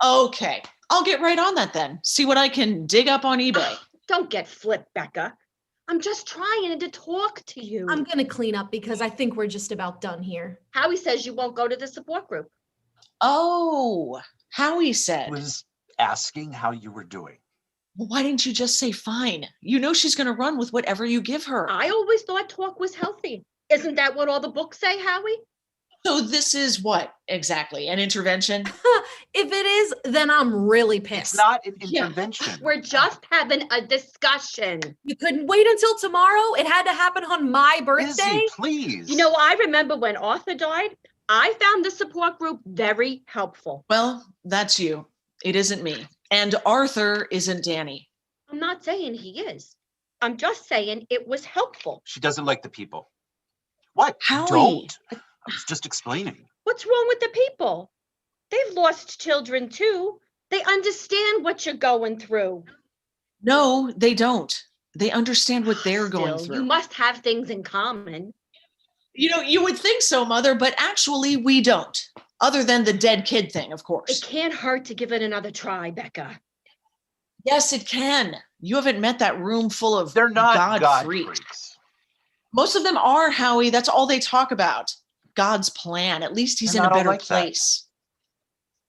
Okay, I'll get right on that then. See what I can dig up on eBay. Don't get flipped, Becca. I'm just trying to talk to you. I'm going to clean up because I think we're just about done here. Howie says you won't go to the support group. Oh, Howie said. Was asking how you were doing. Well, why didn't you just say fine? You know she's going to run with whatever you give her. I always thought talk was healthy. Isn't that what all the books say, Howie? So this is what exactly? An intervention? If it is, then I'm really pissed. It's not an intervention. We're just having a discussion. You couldn't wait until tomorrow? It had to happen on my birthday? Izzy, please. I remember when Arthur died, I found the support group very helpful. Well, that's you. It isn't me. And Arthur isn't Danny. I'm not saying he is. I'm just saying it was helpful. She doesn't like the people. What? Howie. Don't. I was just explaining. What's wrong with the people? They've lost children too. They understand what you're going through. No, they don't. They understand what they're going Still, through. you must have things in common. You would think so, Mother, but actually we don't. Other than the dead kid thing, of It course. can't hurt to give it another try, Becca. Yes, it can. You haven't met that room full of They're not God freaks. freaks. Most of them are, Howie. That's all they talk about. God's plan. At least he's They're in a not all better like that. place.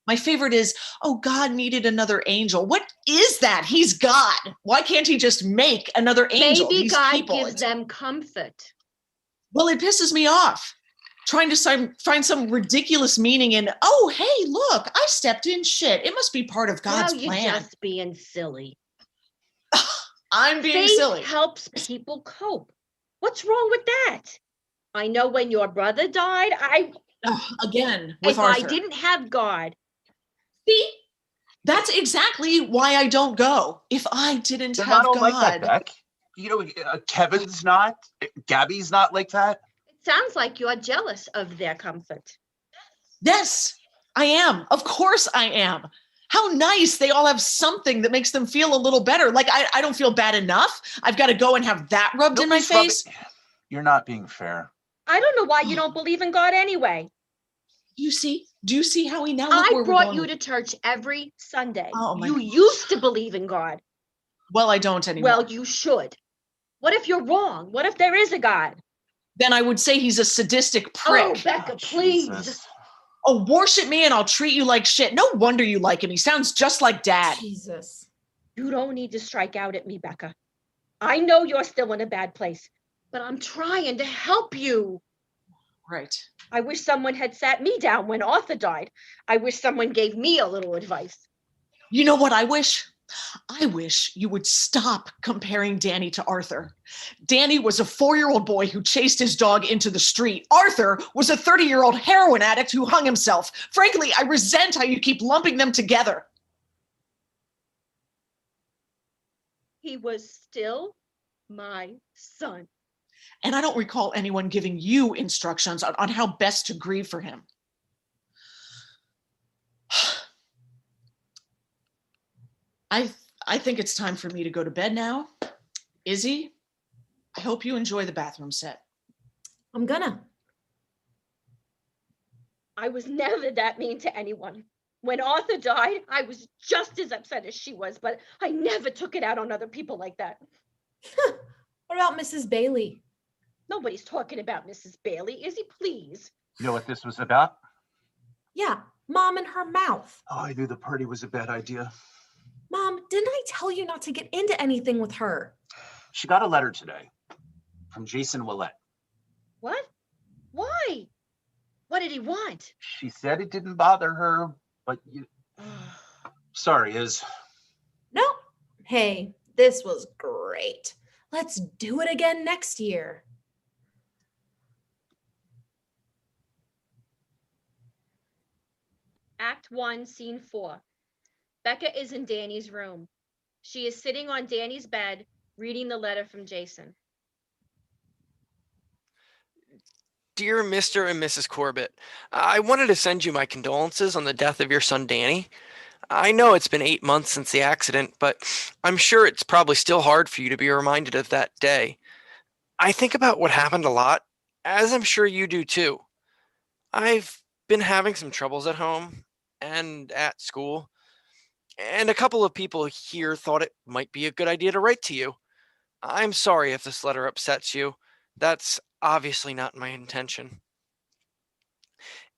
My favorite is, oh, God needed another angel. What is that? He's God. Why can't he just make another angel? Maybe These God people, gives them comfort. well, it pisses me off. Trying to find some ridiculous meaning in, oh, hey, look, I stepped in shit. It must be part of God's You're plan. just being silly. I'm being Faith silly. helps people cope. What's wrong with that? I know when your brother died, Again, with if Arthur. I didn't have God. See? That's exactly why I don't go. If I didn't They're have not all God. like that, Beck. You know, Kevin's not. Gabby's not like that. It sounds like you're jealous of their comfort. Yes, I am. Of course I am. How nice they all have something that makes them feel a little better. Like I don't feel bad enough. I've got to go and have that rubbed in my face. You're not being fair. I don't know why you don't believe in God anyway. You see? Do you see how we now look I where brought we're you going? to church every Sunday. Oh, my You God. used to believe in God. Well, I don't anymore. Well, you should. What if you're wrong? What if there is a God? Then I would say he's a sadistic prick. Oh, Becca, please. Jesus. Oh, worship me and I'll treat you like shit. No wonder you like him. He sounds just like Dad. Jesus. You don't need to strike out at me, Becca. I know you're still in a bad place, but I'm trying to help you. Right. I wish someone had sat me down when Arthur died. I wish someone gave me a little advice. You know what I wish? I wish you would stop comparing Danny to Arthur. Danny was a 4-year-old boy who chased his dog into the street. Arthur was a 30-year-old heroin addict who hung himself. Frankly, I resent how you keep lumping them together. He was still my son. And I don't recall anyone giving you instructions on how best to grieve for him. I think it's time for me to go to bed now. Izzy, I hope you enjoy the bathroom set. I'm gonna. I was never that mean to anyone. When Arthur died, I was just as upset as she was, but I never took it out on other people like that. What about Mrs. Bailey? Nobody's talking about Mrs. Bailey. Izzy, please. You know what this was about? Yeah, Mom and her mouth. Oh, I knew the party was a bad idea. Mom, didn't I tell you not to get into anything with her? She got a letter today from Jason Willett. What? Why? What did he want? She said it didn't bother her, but you... Sorry, Iz. No. Hey, this was great. Let's do it again next year. Act 1, Scene 4. Becca is in Danny's room. She is sitting on Danny's bed, reading the letter from Jason. Dear Mr. and Mrs. Corbett, I wanted to send you my condolences on the death of your son Danny. I know it's been 8 months since the accident, but I'm sure it's probably still hard for you to be reminded of that day. I think about what happened a lot, as I'm sure you do too. I've been having some troubles at home and at school, and a couple of people here thought it might be a good idea to write to you. I'm sorry if this letter upsets you. That's obviously not my intention.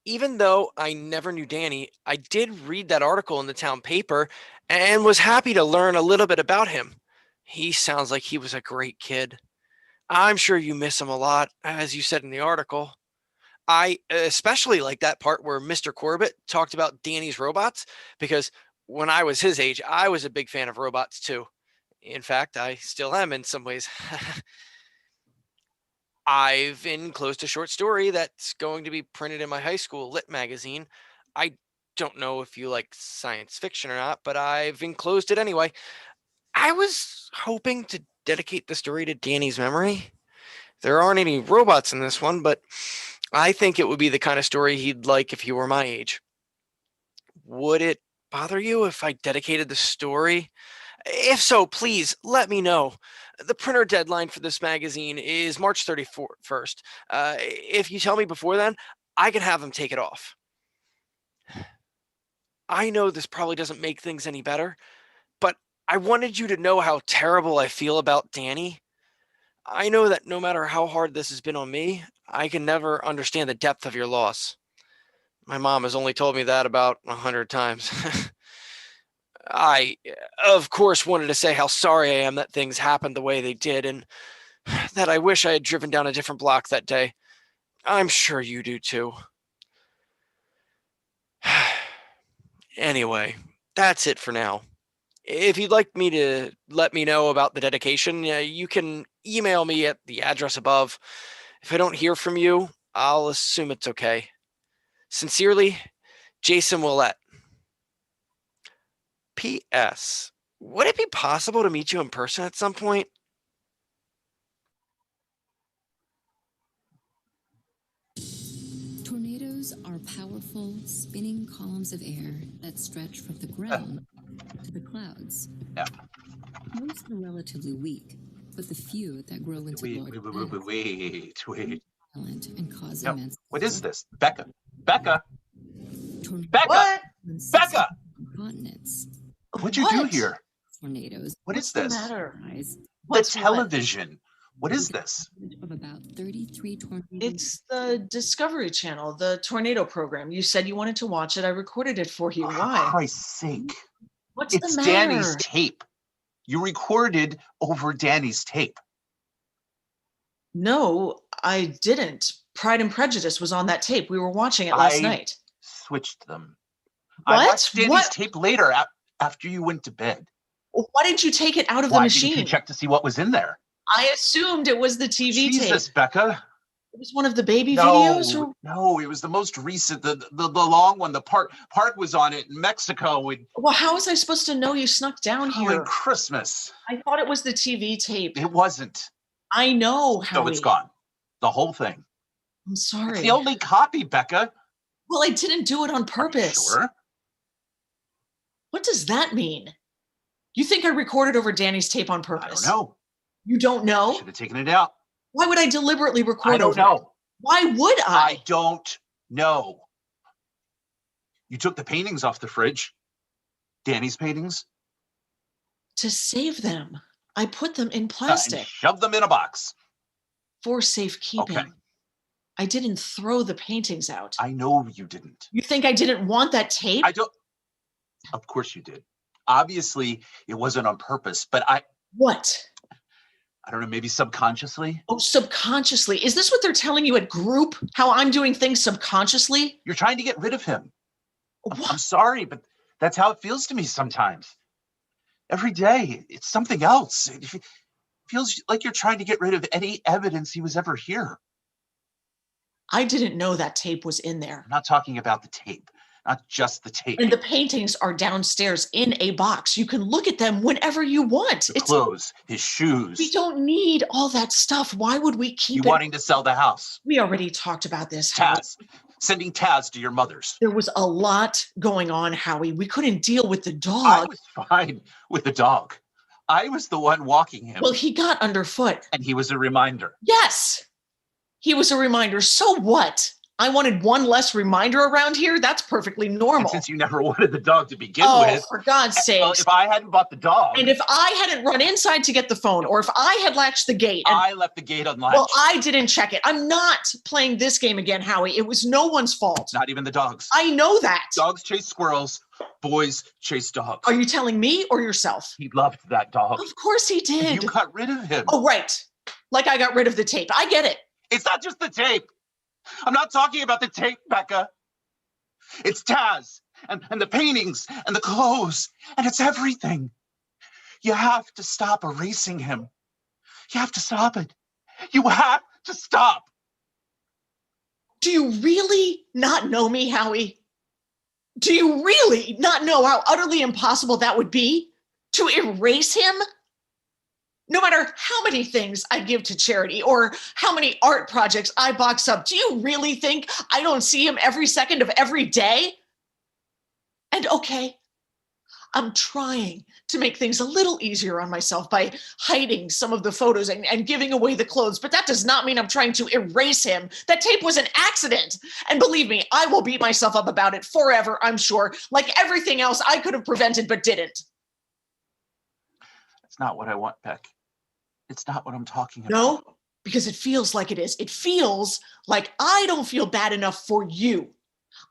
Even though I never knew Danny, I did read that article in the town paper and was happy to learn a little bit about him. He sounds like he was a great kid. I'm sure you miss him a lot, as you said in the article. I especially like that part where Mr. Corbett talked about Danny's robots, because when I was his age, I was a big fan of robots too. In fact, I still am in some ways. I've enclosed a short story that's going to be printed in my high school lit magazine. I don't know if you like science fiction or not, but I've enclosed it anyway. I was hoping to dedicate the story to Danny's memory. There aren't any robots in this one, but I think it would be the kind of story he'd like if he were my age. Would it bother you if I dedicated the story? If so, please let me know. The printer deadline for this magazine is March 31st. If you tell me before then, I can have them take it off. I know this probably doesn't make things any better, but I wanted you to know how terrible I feel about Danny. I know that no matter how hard this has been on me, I can never understand the depth of your loss. My mom has only told me that about 100 times. I, of course, wanted to say how sorry I am that things happened the way they did and that I wish I had driven down a different block that day. I'm sure you do too. Anyway, that's it for now. If you'd like me to let me know about the dedication, you can email me at the address above. If I don't hear from you, I'll assume it's okay. Sincerely, Jason Willett. P.S. Would it be possible to meet you in person at some point? Tornadoes are powerful, spinning columns of air that stretch from the ground to the clouds. Yeah. Most are relatively weak, but the few that grow into large Wait. violent and cause immense. What is this? Becca. Tornadoes Becca! Becca! Continents. What'd you do here? Tornadoes. What is this? What's the matter? The television. What is this? Of about 33 tornadoes. It's the Discovery Channel, the tornado program. You said you wanted to watch it. I recorded it for you. Why? For Christ's sake. What's It's the matter? Danny's tape. You recorded over Danny's tape. No, I didn't. Pride and Prejudice was on that tape. We were watching it last night. Switched them. What? I watched Danny's tape later after you went to bed. Why didn't you take it out of the machine? Didn't you check to see what was in there? I assumed it was the TV tape. Jesus, Becca. It was one of the baby videos? No, it was the most recent, the long one. The Park was on it in Mexico. Well, how was I supposed to know you snuck down here? On Christmas. I thought it was the TV tape. It wasn't. I know, Howie. So it's gone. The whole thing. I'm sorry. It's the only copy, Becca. Well, I didn't do it on purpose. Sure. What does that mean? You think I recorded over Danny's tape on purpose? I don't know. You don't know? Should have taken it out. Why would I deliberately record over I don't know. it? Why would I? I don't know. You took the paintings off the fridge. Danny's paintings. To save them. I put them in plastic. And shoved them in a box. For safekeeping. Okay. I didn't throw the paintings out. I know you didn't. You think I didn't want that tape? I don't. Of course you did. Obviously, it wasn't on purpose, but What? I don't know, maybe subconsciously? Oh, subconsciously. Is this what they're telling you at group? How I'm doing things subconsciously? You're trying to get rid of him. What? I'm sorry, but that's how it feels to me sometimes. Every day, it's something else. It feels like you're trying to get rid of any evidence he was ever here. I didn't know that tape was in there. I'm not talking about the tape, not just the tape. And the paintings are downstairs in a box. You can look at them whenever you want. The clothes, his shoes. We don't need all that stuff. Why would we keep it? You wanting to sell the house. We already talked about this. Taz. Sending Taz to your mother's. There was a lot going on, Howie. We couldn't deal with the dog. I was fine with the dog. I was the one walking him. Well, he got underfoot. And he was a reminder. Yes. He was a reminder. So what? I wanted one less reminder around here. That's perfectly normal. And since you never wanted the dog to begin with. Oh, for God's sake. Well, if I hadn't bought the dog. And if I hadn't run inside to get the phone, or if I had latched the gate. I left the gate unlatched. Well, I didn't check it. I'm not playing this game again, Howie. It was no one's fault. Not even the dogs. I know that. Dogs chase squirrels. Boys chase dogs. Are you telling me or yourself? He loved that dog. Of course he did. And you got rid of him. Oh, right. Like I got rid of the tape. I get it. It's not just the tape. I'm not talking about the tape, Becca. It's Taz and the paintings and the clothes, and it's everything. You have to stop erasing him. You have to stop it. You have to stop. Do you really not know me, Howie? Do you really not know how utterly impossible that would be? To erase him? No matter how many things I give to charity or how many art projects I box up, do you really think I don't see him every second of every day? And okay, I'm trying to make things a little easier on myself by hiding some of the photos and giving away the clothes, but that does not mean I'm trying to erase him. That tape was an accident. And believe me, I will beat myself up about it forever, I'm sure, like everything else I could have prevented but didn't. That's not what I want, Beck. It's not what I'm talking about. No, because it feels like it is. It feels like I don't feel bad enough for you.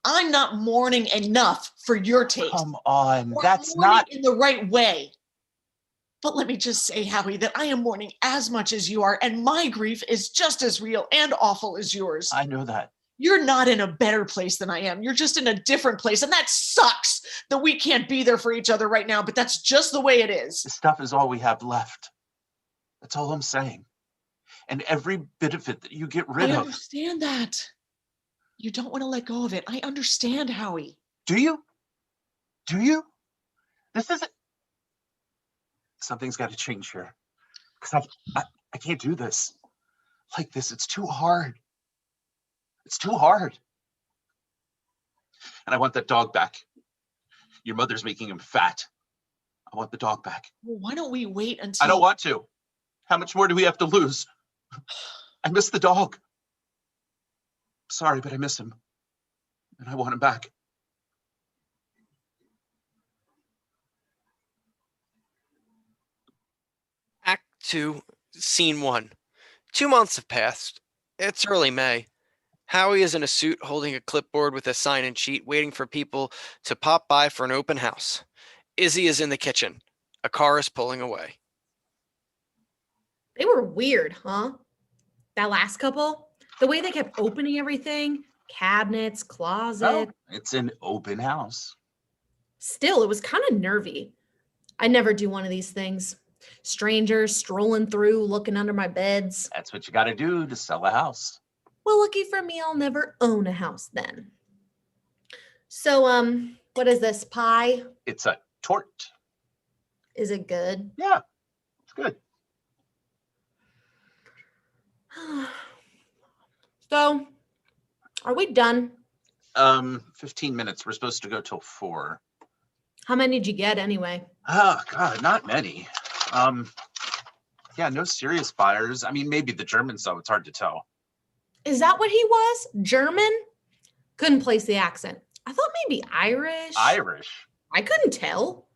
I'm not mourning enough for your taste. Come on, Or that's mourning not in the right way. But let me just say, Howie, that I am mourning as much as you are, and my grief is just as real and awful as yours. I know that. You're not in a better place than I am. You're just in a different place, and that sucks that we can't be there for each other right now, but that's just the way it is. This stuff is all we have left. That's all I'm saying. And every bit of it that you get rid of. I understand that. You don't want to let go of it. I understand, Howie. Do you? Do you? This isn't... Something's got to change here. Because I can't do this. Like this, it's too hard. It's too hard. And I want that dog back. Your mother's making him fat. I want the dog back. Well, why don't we wait until... I don't want to. How much more do we have to lose? I miss the dog. Sorry, but I miss him. And I want him back. Act 2, Scene 1. 2 months have passed. It's early May. Howie is in a suit holding a clipboard with a sign-in sheet waiting for people to pop by for an open house. Izzy is in the kitchen. A car is pulling away. They were weird, huh? That last couple? The way they kept opening everything, cabinets, closets. Oh, it's an open house. Still, it was kind of nervy. I never do one of these things. Strangers strolling through, looking under my beds. That's what you got to do to sell a house. Well, lucky for me, I'll never own a house then. So, what is this, pie? It's a tort. Is it good? Yeah, it's good. So, are we done? 15 minutes. We're supposed to go till 4. How many did you get anyway? Oh, God, not many. Yeah, no serious buyers. I mean, maybe the Germans, though. It's hard to tell. Is that what he was? German? Couldn't place the accent. I thought maybe Irish. Irish? I couldn't tell.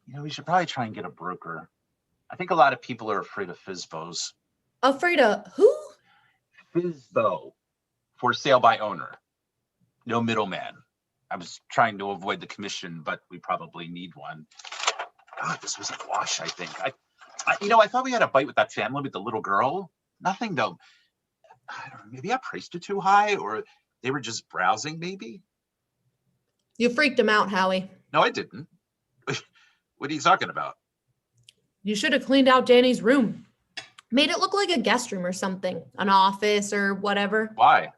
You know, we should probably try and get a broker. I think a lot of people are afraid of FSBOs. Afraid of who? FSBO. For sale by owner. No middleman. I was trying to avoid the commission, but we probably need one. God, this was a wash, I think. I thought we had a bite with that family with the little girl. Nothing, though. I don't know, maybe I priced it too high, or they were just browsing, maybe? You freaked him out, Howie. No, I didn't. What are you talking about? You should have cleaned out Danny's room. Made it look like a guest room or something, an office or whatever. Why?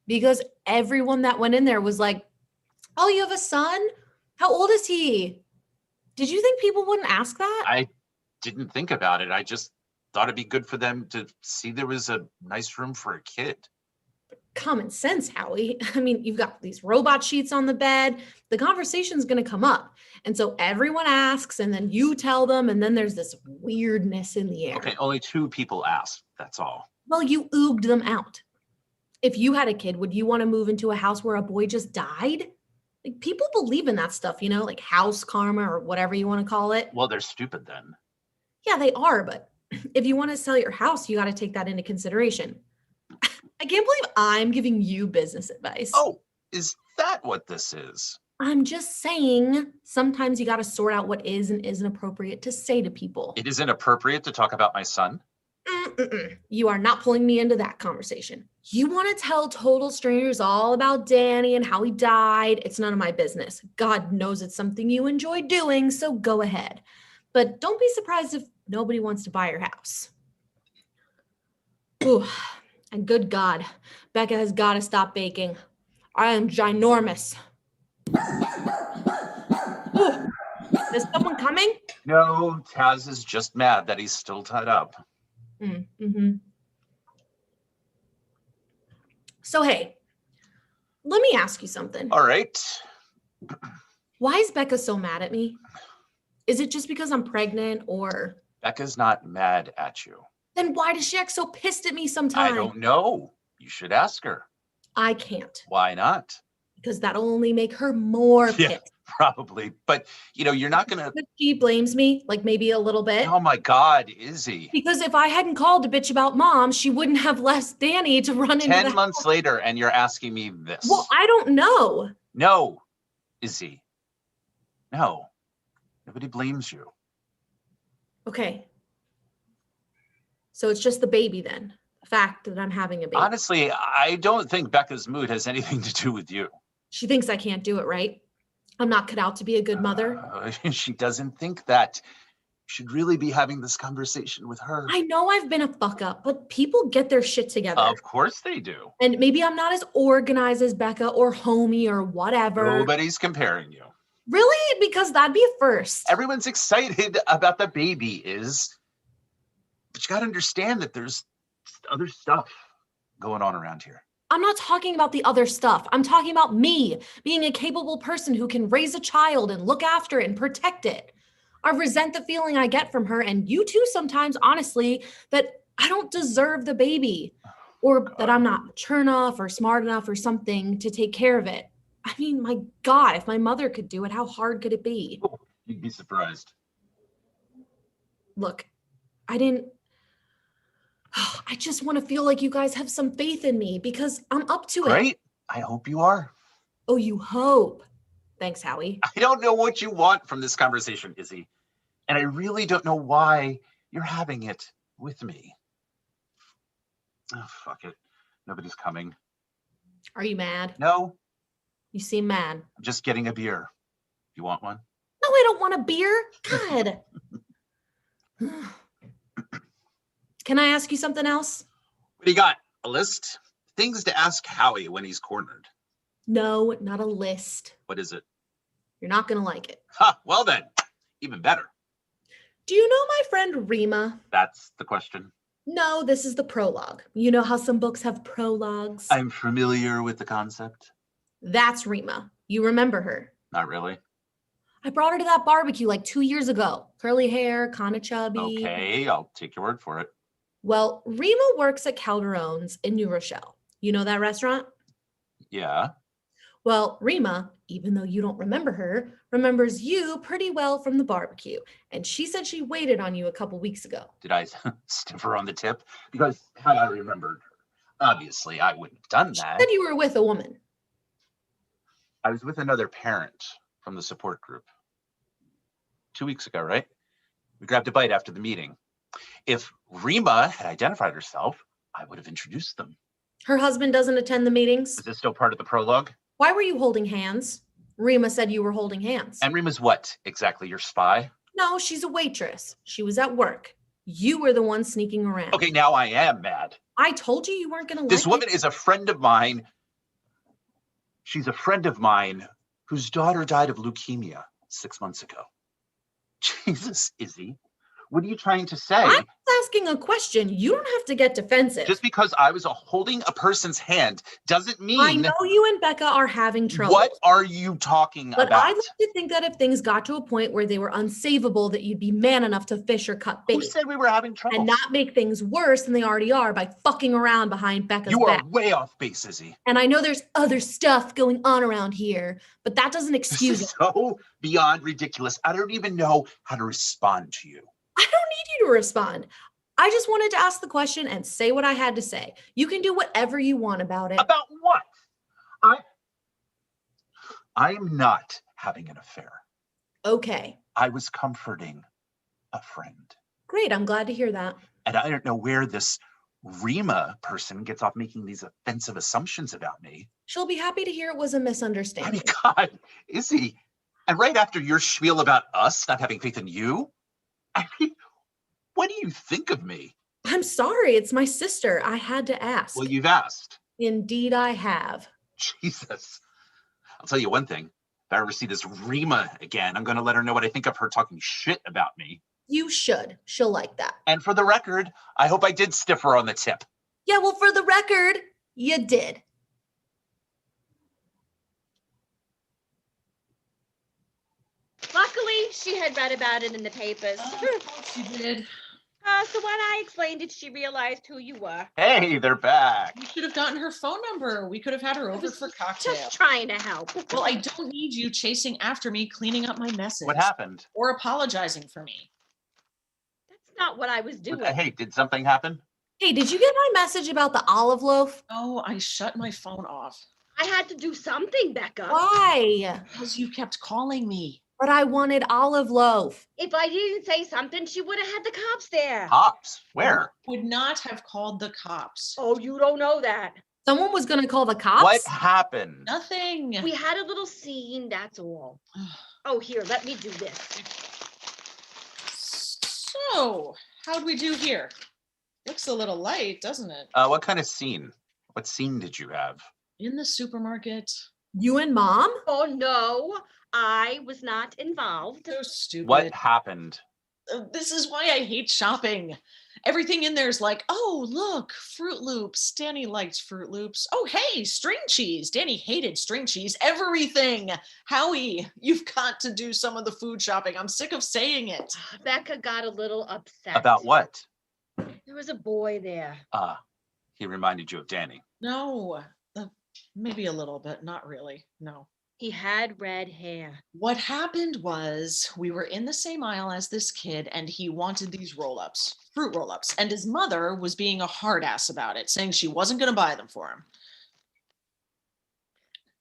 Because everyone that went in there was like, oh, you have a son? How old is he? Did you think people wouldn't ask that? I didn't think about it. I just thought it'd be good for them to see there was a nice room for a kid. Common sense, Howie. I mean, you've got these robot sheets on the bed. The conversation's going to come up. And so everyone asks, and then you tell them, and then there's this weirdness in the air. Okay, only 2 people asked. That's all. Well, you ooged them out. If you had a kid, would you want to move into a house where a boy just died? Like, people believe in that stuff, you know, like house karma or whatever you want to call it. Well, they're stupid then. Yeah, they are. But if you want to sell your house, you got to take that into consideration. I can't believe I'm giving you business advice. Oh, is that what this is? I'm just saying, sometimes you got to sort out what is and isn't appropriate to say to people. It isn't appropriate to talk about my son? You are not pulling me into that conversation. You want to tell total strangers all about Danny and how he died. It's none of my business. God knows it's something you enjoy doing, so go ahead. But don't be surprised if nobody wants to buy your house. Ooh, and good God, Becca has got to stop baking. I am ginormous. Ooh, is someone coming? No, Taz is just mad that he's still tied up. Mm-hmm. So, hey, let me ask you something. All right. Why is Becca so mad at me? Is it just because I'm pregnant or? Becca's not mad at you. Then why does she act so pissed at me sometimes? I don't know. You should ask her. I can't. Why not? Because that'll only make her more Yeah, pissed. probably. But, you're not going to. She blames me, like maybe a little bit. Oh, my God, Izzy. Because if I hadn't called to bitch about mom, she wouldn't have left Danny to run into the 10 months later, and you're asking me this. Well, I don't know. No, Izzy. No. Nobody blames you. Okay. So it's just the baby then. The fact that I'm having a baby. Honestly, I don't think Becca's mood has anything to do with you. She thinks I can't do it, right? I'm not cut out to be a good mother. She doesn't think that. You should really be having this conversation with her. I know I've been a fuck up, but people get their shit together. Of course they do. And maybe I'm not as organized as Becca or Homie or whatever. Nobody's comparing you. Really? Because that'd be a first. Everyone's excited about the baby but you got to understand that there's other stuff going on around here. I'm not talking about the other stuff. I'm talking about me being a capable person who can raise a child and look after it and protect it. I resent the feeling I get from her, and you too sometimes, honestly, that I don't deserve the baby or that I'm not mature enough or smart enough or something to take care of it. I mean, my God, if my mother could do it, how hard could it be? Oh, you'd be surprised. Look, I just want to feel like you guys have some faith in me because I'm up to it. Great. I hope you are. Oh, you hope. Thanks, Howie. I don't know what you want from this conversation, Izzy. And I really don't know why you're having it with me. Oh, fuck it. Nobody's coming. Are you mad? No. You seem mad. I'm just getting a beer. You want one? No, I don't want a beer. God. Can I ask you something else? What do you got? A list? Things to ask Howie when he's cornered. No, not a list. What is it? You're not going to like it. Ha, well then, even better. Do you know my friend Rima? That's the question. No, this is the prologue. You know how some books have prologues? I'm familiar with the concept. That's Rima. You remember her? Not really. I brought her to that barbecue like 2 years ago. Curly hair, kind of chubby. Okay, I'll take your word for it. Well, Rima works at Calderone's in New Rochelle. You know that restaurant? Yeah. Well, Rima, even though you don't remember her, remembers you pretty well from the barbecue. And she said she waited on you a couple weeks ago. Did I stiff her on the tip? Because had I remembered her, obviously I wouldn't have done that. She said you were with a woman. I was with another parent from the support group. 2 weeks ago, right? We grabbed a bite after the meeting. If Rima had identified herself, I would have introduced them. Her husband doesn't attend the meetings. Is this still part of the prologue? Why were you holding hands? Rima said you were holding hands. And Rima's what? Exactly, your spy? No, she's a waitress. She was at work. You were the one sneaking around. Okay, now I am mad. I told you you weren't going to like This woman it. is a friend of mine. She's a friend of mine whose daughter died of leukemia 6 months ago. Jesus, Izzy. What are you trying to say? I'm asking a question. You don't have to get defensive. Just because I was holding a person's hand doesn't mean... I know you and Becca are having trouble. What are you talking But about? I'd like to think that if things got to a point where they were unsavable, that you'd be man enough to fish or cut bait. Who said we were having trouble? And not make things worse than they already are by fucking around behind Becca's You are back. way off base, Izzy. And I know there's other stuff going on around here, but that doesn't excuse This it. is so beyond ridiculous. I don't even know how to respond to you. I don't need you to respond. I just wanted to ask the question and say what I had to say. You can do whatever you want about it. About what? I'm not having an affair. Okay. I was comforting a friend. Great. I'm glad to hear that. And I don't know where this Rima person gets off making these offensive assumptions about me. She'll be happy to hear it was a I misunderstanding. mean, God, Izzy. And right after your spiel about us not having faith in you, I mean, what do you think of me? I'm sorry. It's my sister. I had to ask. Well, you've asked. Indeed, I have. Jesus. I'll tell you one thing. If I ever see this Rima again, I'm going to let her know what I think of her talking shit about me. You should. She'll like that. And for the record, I hope I did stiff her on the tip. Yeah, well, for the record, you did. Luckily, she had read about it in the papers. She did. So when I explained it, she realized who you were. Hey, they're back. You should have gotten her phone number. We could have had her over for cocktail. Just trying to help. Well, I don't need you chasing after me, cleaning up my messes. What happened? Or apologizing for me. That's not what I was doing. Hey, did something happen? Hey, did you get my message about the olive loaf? Oh, I shut my phone off. I had to do something, Becca. Why? Because you kept calling me. But I wanted olive loaf. If I didn't say something, she would have had the cops there. Cops? Where? Would not have called the cops. Oh, you don't know that. Someone was going to call the cops? What happened? Nothing. We had a little scene, that's all. Oh, here, let me do this. So, how'd we do here? Looks a little light, doesn't it? What kind of scene? What scene did you have? In the supermarket. You and Mom? Oh, no, I was not involved. So stupid. What happened? This is why I hate shopping. Everything in there is like, oh, look, Fruit Loops. Danny liked Fruit Loops. Oh, hey, string cheese. Danny hated string cheese. Everything. Howie, you've got to do some of the food shopping. I'm sick of saying it. Becca got a little upset. About what? There was a boy there. He reminded you of Danny. No, maybe a little bit. Not really. No. He had red hair. What happened was we were in the same aisle as this kid and he wanted these roll-ups, fruit roll-ups, and his mother was being a hard ass about it, saying she wasn't going to buy them for him.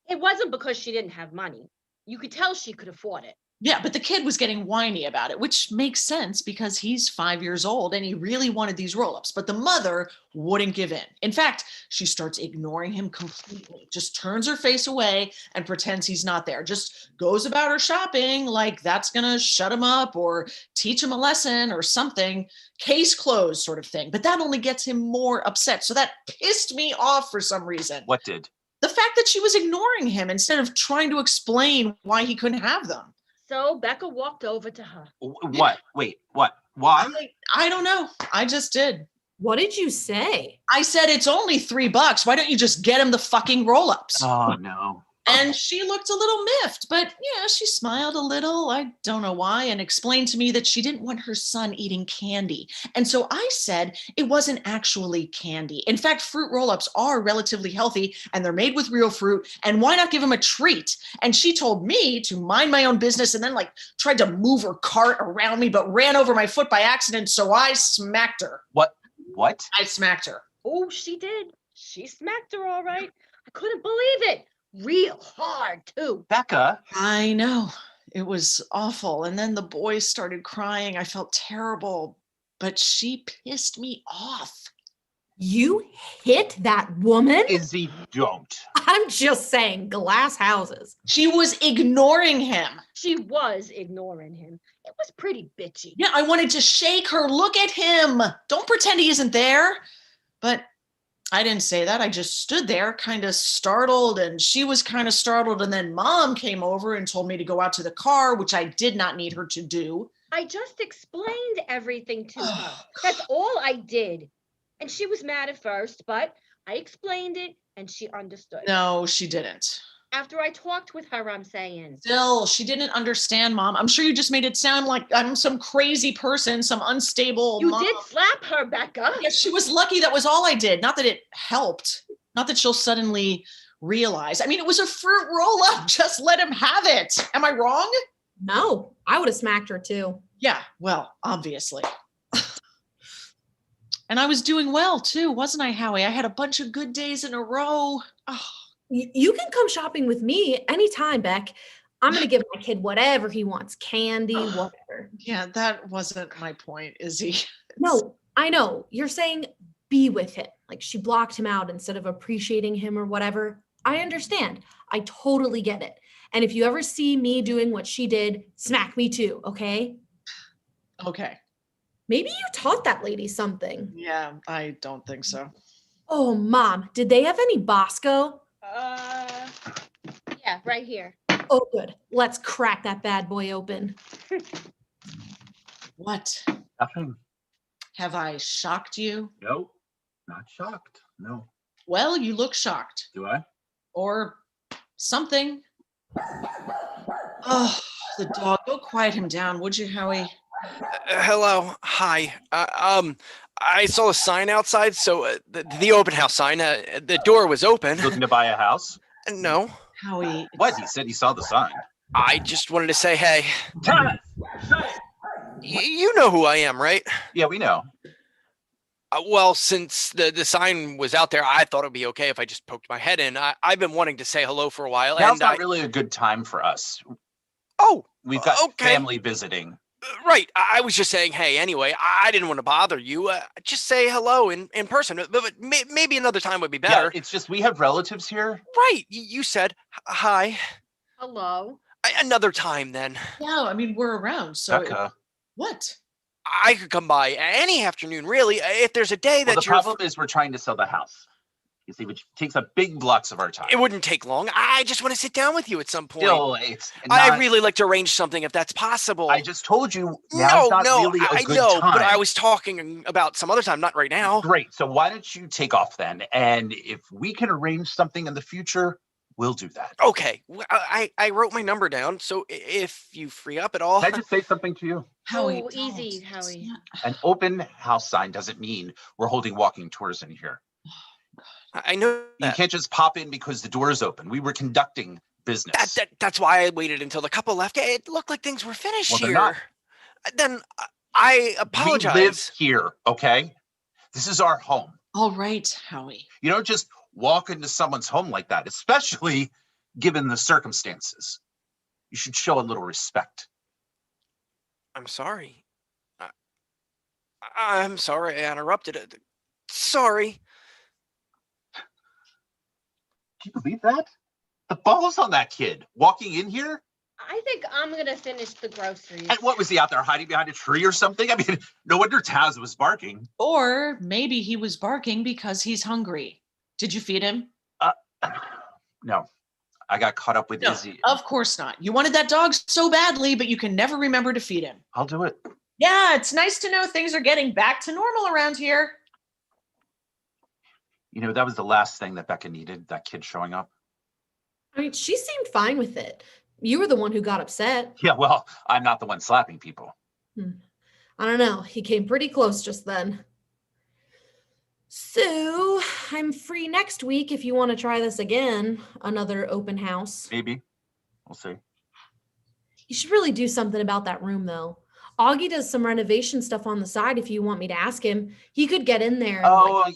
It wasn't because she didn't have money. You could tell she could afford it. Yeah, but the kid was getting whiny about it, which makes sense because he's 5 years old and he really wanted these roll-ups, but the mother wouldn't give in. In fact, she starts ignoring him completely, just turns her face away and pretends he's not there, just goes about her shopping like that's gonna shut him up or teach him a lesson or something, case closed sort of thing. But that only gets him more upset. So that pissed me off for some reason. What did? The fact that she was ignoring him instead of trying to explain why he couldn't have them. So Becca walked over to her. What? Wait, what? Why? I don't know. I just did. What did you say? I said, it's only $3. Why don't you just get him the fucking roll-ups? Oh, no. And she looked a little miffed, but yeah, she smiled a little. I don't know why, and explained to me that she didn't want her son eating candy. And so I said it wasn't actually candy. In fact, fruit roll-ups are relatively healthy and they're made with real fruit. And why not give him a treat? And she told me to mind my own business and then tried to move her cart around me, but ran over my foot by accident. So I smacked her. What? I smacked her. Oh, she did. She smacked her all right. I couldn't believe it. Real hard, too. Becca. I know. It was awful. And then the boy started crying. I felt terrible, but she pissed me off. You hit that woman? Izzy, don't. I'm just saying, glass houses. She was ignoring him. She was ignoring him. It was pretty bitchy. Yeah, I wanted to shake her. Look at him. Don't pretend he isn't there. But I didn't say that. I just stood there kind of startled, and she was kind of startled. And then Mom came over and told me to go out to the car, which I did not need her to do. I just explained everything to her. That's all I did. And she was mad at first, but I explained it and she understood. No, she didn't. After I talked with her, I'm saying. Still, she didn't understand, Mom. I'm sure you just made it sound like I'm some crazy person, some unstable You mom. did slap her, Becca. Yeah, she was lucky. That was all I did. Not that it helped. Not that she'll suddenly realize. I mean, it was a fruit roll-up. Just let him have it. Am I wrong? No, I would have smacked her too. Yeah, well, obviously. And I was doing well too, wasn't I, Howie? I had a bunch of good days in a row. Oh. You can come shopping with me anytime, Beck. I'm going to give my kid whatever he wants, candy, whatever. Yeah, that wasn't my point, Izzy. No, I know. You're saying be with him. Like she blocked him out instead of appreciating him or whatever. I understand. I totally get it. And if you ever see me doing what she did, smack me too, okay? Okay. Maybe you taught that lady something. Yeah, I don't think so. Oh, Mom, did they have any Bosco? Yeah, right here. Oh, good. Let's crack that bad boy open. What? Nothing. Have I shocked you? No, not shocked. No. Well, you look shocked. Do I? Or something. Oh, the dog. Go quiet him down, would you, Howie? Hello. Hi. I saw a sign outside, so the open house sign. The door was open. Looking to buy a house? No. Howie. What? He said he saw the sign. I just wanted to say, hey. Thomas! Shut it! You know who I am, right? Yeah, we know. Well, since the sign was out there, I thought it'd be okay if I just poked my head in. I've been wanting to say hello for a while. Now's not really a good time for us. Oh, we've got okay. family visiting. Right. I was just saying, hey, anyway, I didn't want to bother you. Just say hello in person. But maybe another time would be better. Yeah, it's just we have relatives here. Right. You said hi. Hello. Another time then. Yeah, I mean, we're around, so... Becca. What? I could come by any afternoon, really, if there's a day that the problem is we're trying to sell the house. You see, which takes up big blocks of our time. It wouldn't take long. I just want to sit down with you at some point. Still, I'd really like to arrange something if that's possible. I just told you now's not really a good time. But I was talking about some other time, not right now. Great. So why don't you take off then? And if we can arrange something in the future, we'll do that. Okay. I wrote my number down, so if you free up at all. Can I just say something to you? Howie, easy, Howie. An open house sign doesn't mean we're holding walking tours in here. I know that. You can't just pop in because the door is open. We were conducting business. That's why I waited until the couple left. It looked like things were finished Well, they're here. not. Then I apologize. We live here, okay? This is our home. All right, Howie. You don't just walk into someone's home like that, especially given the circumstances. You should show a little respect. I'm sorry. I'm sorry I interrupted. Sorry. Can you believe that? The balls on that kid walking in here? I think I'm gonna finish the groceries. And what was he out there hiding behind a tree or something? I mean, no wonder Taz was barking. Or maybe he was barking because he's hungry. Did you feed him? No. I got caught up with Izzy. Of course not. You wanted that dog so badly, but you can never remember to feed him. I'll do it. Yeah, it's nice to know things are getting back to normal around here. You know, that was the last thing that Becca needed, that kid showing up. I mean, she seemed fine with it. You were the one who got upset. Yeah, well, I'm not the one slapping people. I don't know. He came pretty close just then. So, I'm free next week if you want to try this again. Another open house. Maybe. We'll see. You should really do something about that room, though. Augie does some renovation stuff on the side if you want me to ask him. He could get in there.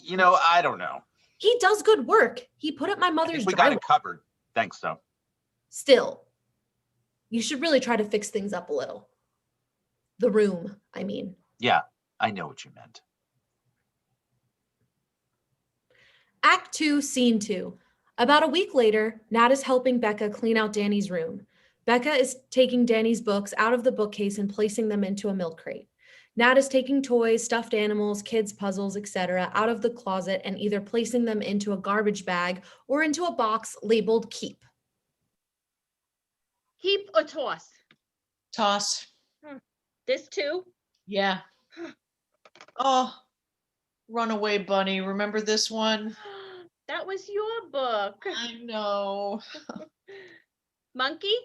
You know, I don't know. He does good work. He put up my mother's we got it covered. Thanks, though. Still, you should really try to fix things up a little. The room, I mean. Yeah, I know what you meant. Act 2, Scene 2. About a week later, Nat is helping Becca clean out Danny's room. Becca is taking Danny's books out of the bookcase and placing them into a milk crate. Nat is taking toys, stuffed animals, kids' puzzles, etc. out of the closet and either placing them into a garbage bag or into a box labeled Keep. Keep or toss? Toss. This too? Yeah. Oh, Runaway Bunny. Remember this one? That was your book. I know. Monkey?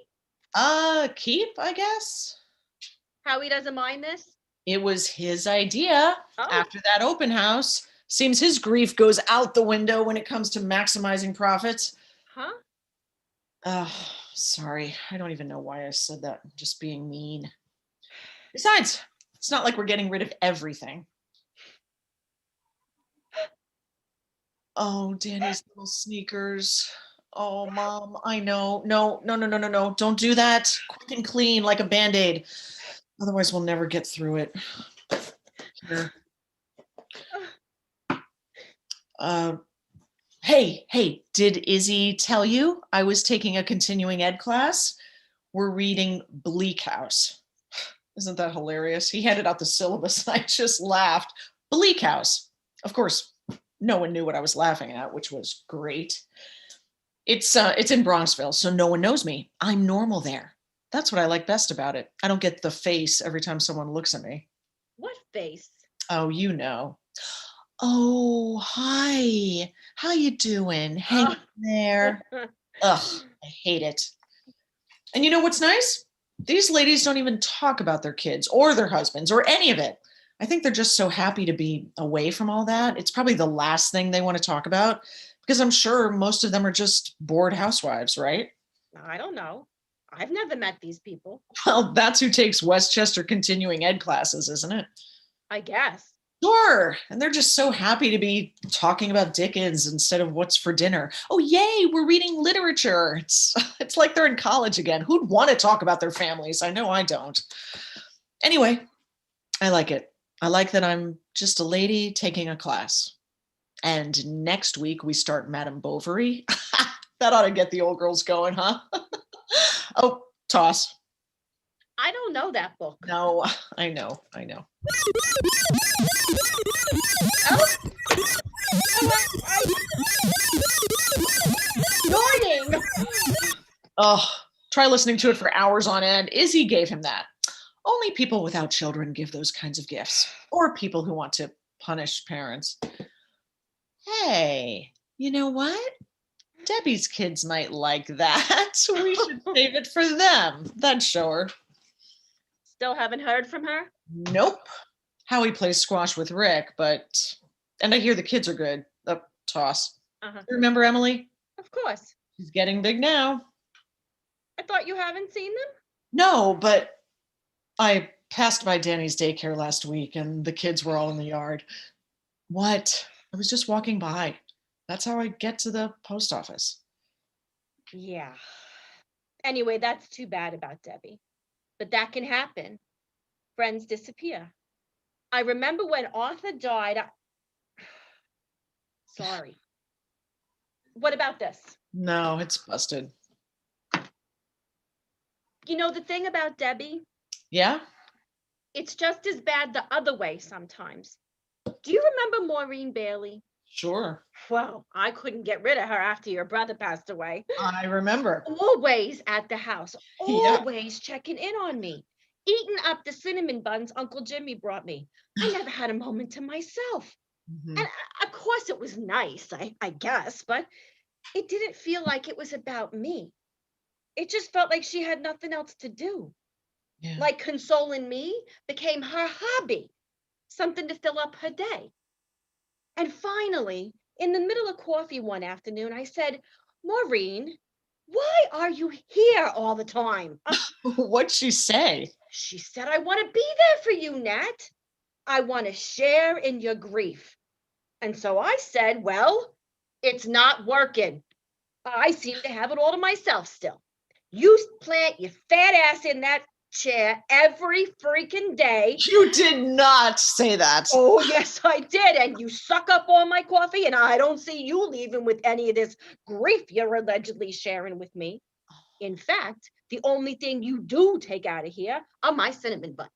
Keep, I guess. Howie doesn't mind this? It was his idea after that open house. Seems his grief goes out the window when it comes to maximizing profits. Huh? Sorry. I don't even know why I said that. I'm just being mean. Besides, it's not like we're getting rid of everything. Oh, Danny's little sneakers. Oh, Mom, I know. No. Don't do that. Quick and clean like a Band-Aid. Otherwise, we'll never get through it. Here. Hey, did Izzy tell you I was taking a continuing ed class? We're reading Bleak House. Isn't that hilarious? He handed out the syllabus and I just laughed. Bleak House. Of course, no one knew what I was laughing at, which was great. It's in Bronxville, so no one knows me. I'm normal there. That's what I like best about it. I don't get the face every time someone looks at me. What face? Oh, you know. Oh, hi. How you doing? Hang there. Ugh, I hate it. And you know what's nice? These ladies don't even talk about their kids or their husbands or any of it. I think they're just so happy to be away from all that. It's probably the last thing they want to talk about because I'm sure most of them are just bored housewives, right? I don't know. I've never met these people. Well, that's who takes Westchester continuing ed classes, isn't it? I guess. Sure. And they're just so happy to be talking about Dickens instead of what's for dinner. Oh, yay, we're reading literature. It's like they're in college again. Who'd want to talk about their families? I know I don't. Anyway, I like it. I like that I'm just a lady taking a class. And next week we start Madame Bovary. That ought to get the old girls going, huh? Oh, toss. I don't know that book. No, I know. Yawning. Oh, try listening to it for hours on end. Izzy gave him that. Only people without children give those kinds of gifts, or people who want to punish parents. Hey, you know what? Debbie's kids might like that. We should save it for them. That'd show her. Still haven't heard from her? Nope. Howie plays squash with Rick, and I hear the kids are good. Toss. Remember Emily? Of course. She's getting big now. I thought you haven't seen them? No, but I passed by Danny's daycare last week and the kids were all in the yard. What? I was just walking by. That's how I get to the post office. Yeah. Anyway, that's too bad about Debbie. But that can happen. Friends disappear. I remember when Arthur died. Sorry. What about this? No, it's busted. You know the thing about Debbie? Yeah? It's just as bad the other way sometimes. Do you remember Maureen Bailey? Sure. Well, I couldn't get rid of her after your brother passed away. I remember. Always at the house, always checking in on me, eating up the cinnamon buns Uncle Jimmy brought me. I never had a moment to myself. And of course it was nice, I guess, but it didn't feel like it was about me. It just felt like she had nothing else to do. Yeah. Like consoling me became her hobby, something to fill up her day. And finally, in the middle of coffee one afternoon, I said, Maureen, why are you here all the time? What'd she say? She said, I want to be there for you, Nat. I want to share in your grief. And so I said, well, it's not working. I seem to have it all to myself still. You plant your fat ass in that chair every freaking day. You did not say that. Oh, yes, I did. And you suck up all my coffee, and I don't see you leaving with any of this grief you're allegedly sharing with me. In fact, the only thing you do take out of here are my cinnamon buns.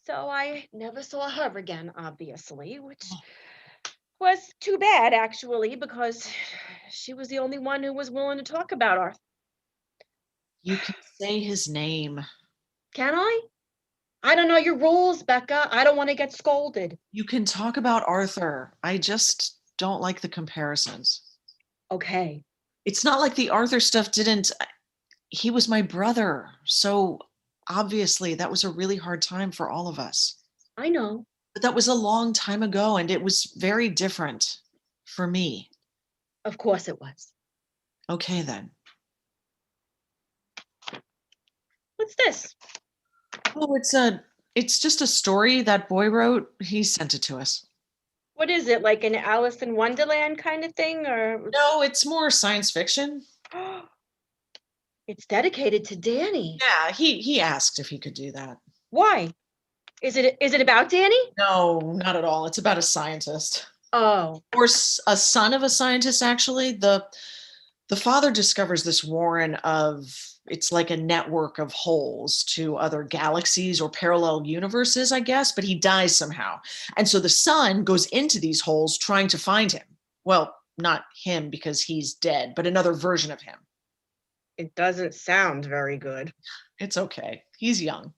So I never saw her again, obviously, which was too bad, actually, because she was the only one who was willing to talk about Arthur. You can say his name. Can I? I don't know your rules, Becca. I don't want to get scolded. You can talk about Arthur. I just don't like the comparisons. Okay. It's not like the Arthur stuff he was my brother. So obviously that was a really hard time for all of us. I know. But that was a long time ago and it was very different for me. Of course it was. Okay then. What's this? Oh, it's just a story that boy wrote. He sent it to us. What is it, like an Alice in Wonderland kind of thing, or? No, it's more science fiction. It's dedicated to Danny. Yeah, he asked if he could do that. Why? Is it about Danny? No, not at all. It's about a scientist. Oh. Or a son of a scientist, actually. The father discovers this warren of, it's like a network of holes to other galaxies or parallel universes, I guess, but he dies somehow. And so the son goes into these holes trying to find him. Well, not him because he's dead, but another version of him. It doesn't sound very good. It's okay. He's young.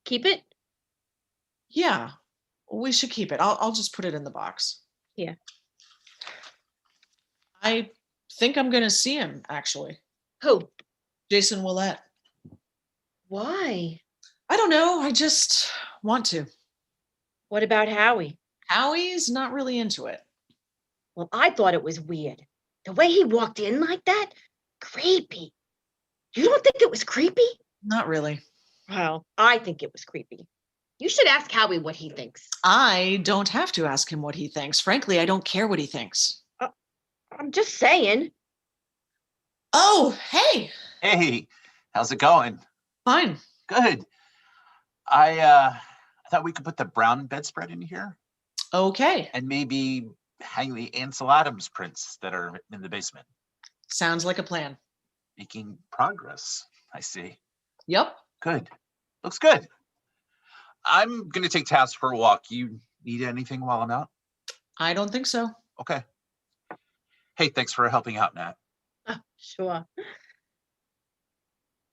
Keep it? Yeah, we should keep it. I'll just put it in the box. Yeah. I think I'm going to see him, actually. Who? Jason Willette. Why? I don't know. I just want to. What about Howie? Howie's not really into it. Well, I thought it was weird. The way he walked in like that? Creepy. You don't think it was creepy? Not really. Well, I think it was creepy. You should ask Howie what he thinks. I don't have to ask him what he thinks. Frankly, I don't care what he thinks. I'm just saying. Oh, hey. Hey, how's it going? Fine. Good. I thought we could put the brown bedspread in here. Okay. And maybe hang the Ansel Adams prints that are in the basement. Sounds like a plan. Making progress, I see. Yep. Good. Looks good. I'm going to take Taz for a walk. You need anything while I'm out? I don't think so. Okay. Hey, thanks for helping out, Nat. Oh, sure.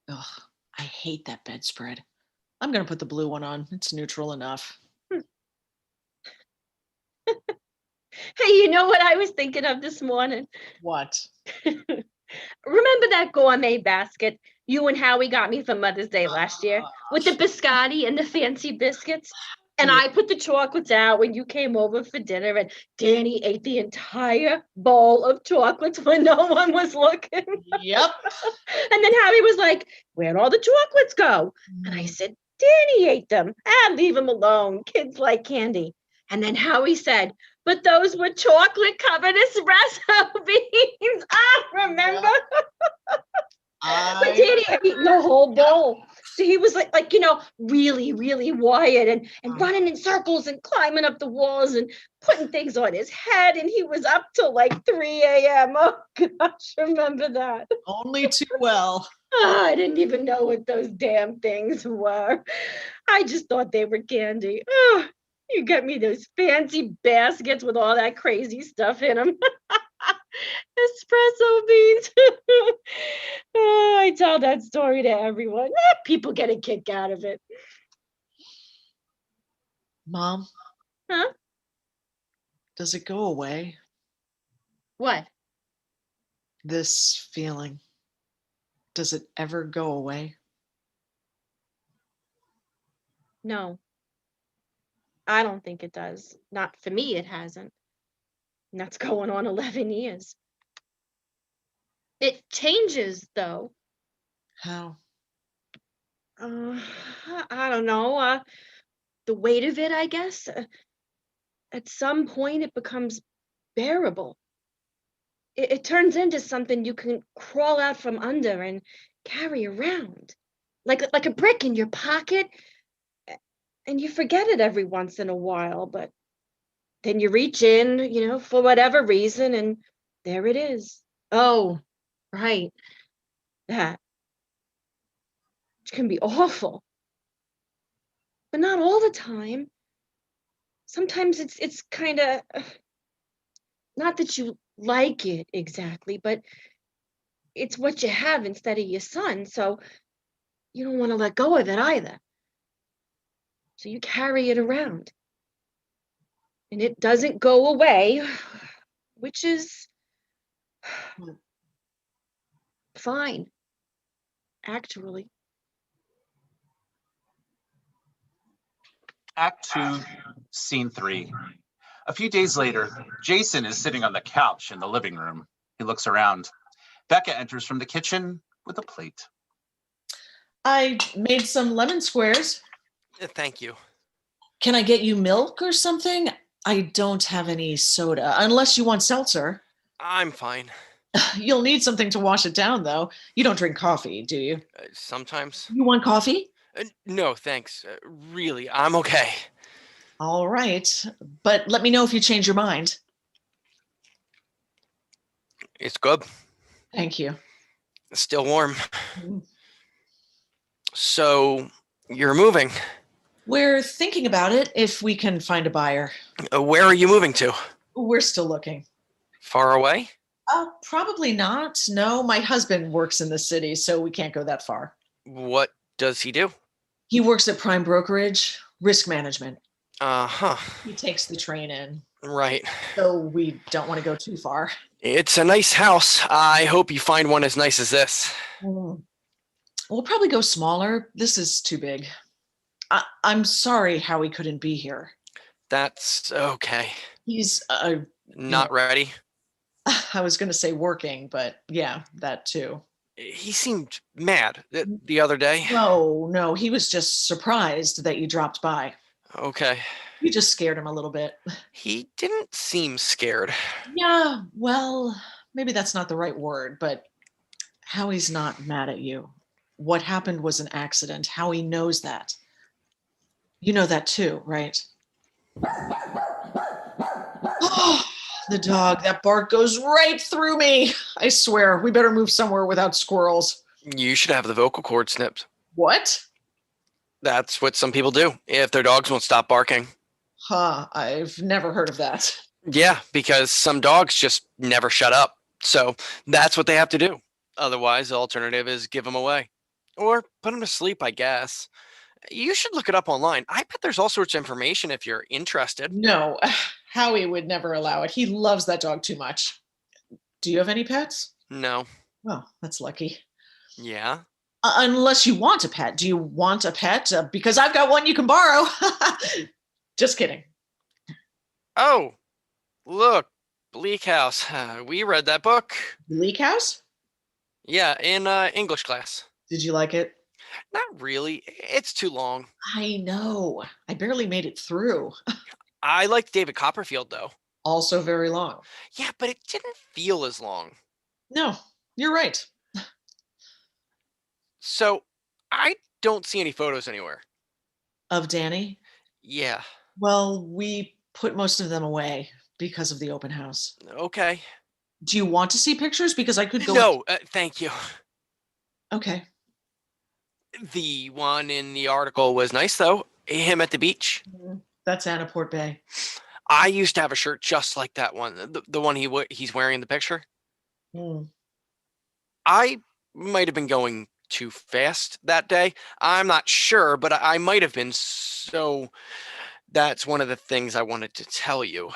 Ugh, I hate that bedspread. I'm going to put the blue one on. It's neutral enough. Hey, you know what I was thinking of this morning? What? Remember that gourmet basket you and Howie got me for Mother's Day last year with the biscotti and the fancy biscuits? And I put the chocolates out when you came over for dinner, and Danny ate the entire bowl of chocolates when no one was looking. Yep. And then Howie was like, "Where'd all the chocolates go?" And I said, "Danny ate them. Leave them alone. Kids like candy." And then Howie said, "But those were chocolate-covered espresso beans." Remember? But Danny had eaten the whole bowl. So he was like, really, really wired and running in circles and climbing up the walls and putting things on his head. And he was up till like 3 a.m. Oh, gosh, remember that? Only too well. Oh, I didn't even know what those damn things were. I just thought they were candy. Oh, you got me those fancy baskets with all that crazy stuff in them. Espresso beans. Oh, I tell that story to everyone. People get a kick out of it. Mom? Huh? Does it go away? What? This feeling. Does it ever go away? No. I don't think it does. Not for me, it hasn't. And that's going on 11 years. It changes, though. How? I don't know. The weight of it, I guess. At some point, it becomes bearable. It turns into something you can crawl out from under and carry around, like a brick in your pocket. And you forget it every once in a while, but then you reach in, for whatever reason, and there it is. Oh, right. That. Which can be awful. But not all the time. Sometimes it's kind of, not that you like it exactly, but it's what you have instead of your son, so you don't want to let go of it either. So you carry it around. And it doesn't go away, which is fine, actually. Act 2, Scene 3. A few days later, Jason is sitting on the couch in the living room. He looks around. Becca enters from the kitchen with a plate. I made some lemon squares. Thank you. Can I get you milk or something? I don't have any soda, unless you want seltzer. I'm fine. You'll need something to wash it down, though. You don't drink coffee, do you? Sometimes. You want coffee? No, thanks. Really, I'm okay. All right, but let me know if you change your mind. It's good. Thank you. It's still warm. So, you're moving? We're thinking about it if we can find a buyer. Where are you moving to? We're still looking. Far away? Probably not. No, my husband works in the city, so we can't go that far. What does he do? He works at Prime Brokerage, risk management. Uh-huh. He takes the train in. Right. So we don't want to go too far. It's a nice house. I hope you find one as nice as this. We'll probably go smaller. This is too big. I'm sorry Howie couldn't be here. That's okay. He's not ready. I was going to say working, but yeah, that too. He seemed mad the other day. No, he was just surprised that you dropped by. Okay. You just scared him a little bit. He didn't seem scared. Yeah, well, maybe that's not the right word, but Howie's not mad at you. What happened was an accident. Howie knows that. You know that too, right? Oh, the dog, that bark goes right through me. I swear, we better move somewhere without squirrels. You should have the vocal cord snipped. What? That's what some people do if their dogs won't stop barking. Huh, I've never heard of that. Yeah, because some dogs just never shut up. So that's what they have to do. Otherwise, the alternative is give them away. Or put them to sleep, I guess. You should look it up online. I bet there's all sorts of information if you're interested. No, Howie would never allow it. He loves that dog too much. Do you have any pets? No. Well, that's lucky. Yeah? Unless you want a pet. Do you want a pet? Because I've got one you can borrow. Just kidding. Oh, look, Bleak House. We read that book. Bleak House? Yeah, in English class. Did you like it? Not really. It's too long. I know. I barely made it through. I liked David Copperfield, though. Also very long. Yeah, but it didn't feel as long. No, you're right. So, I don't see any photos anywhere. Of Danny? Yeah. Well, we put most of them away because of the open house. Okay. Do you want to see pictures? Because I could go... No, thank you. Okay. The one in the article was nice, though. Him at the beach. That's Annaport Bay. I used to have a shirt just like that one. The one he's wearing in the picture. I might have been going too fast that day. I'm not sure, but I might have been. So that's one of the things I wanted to tell you.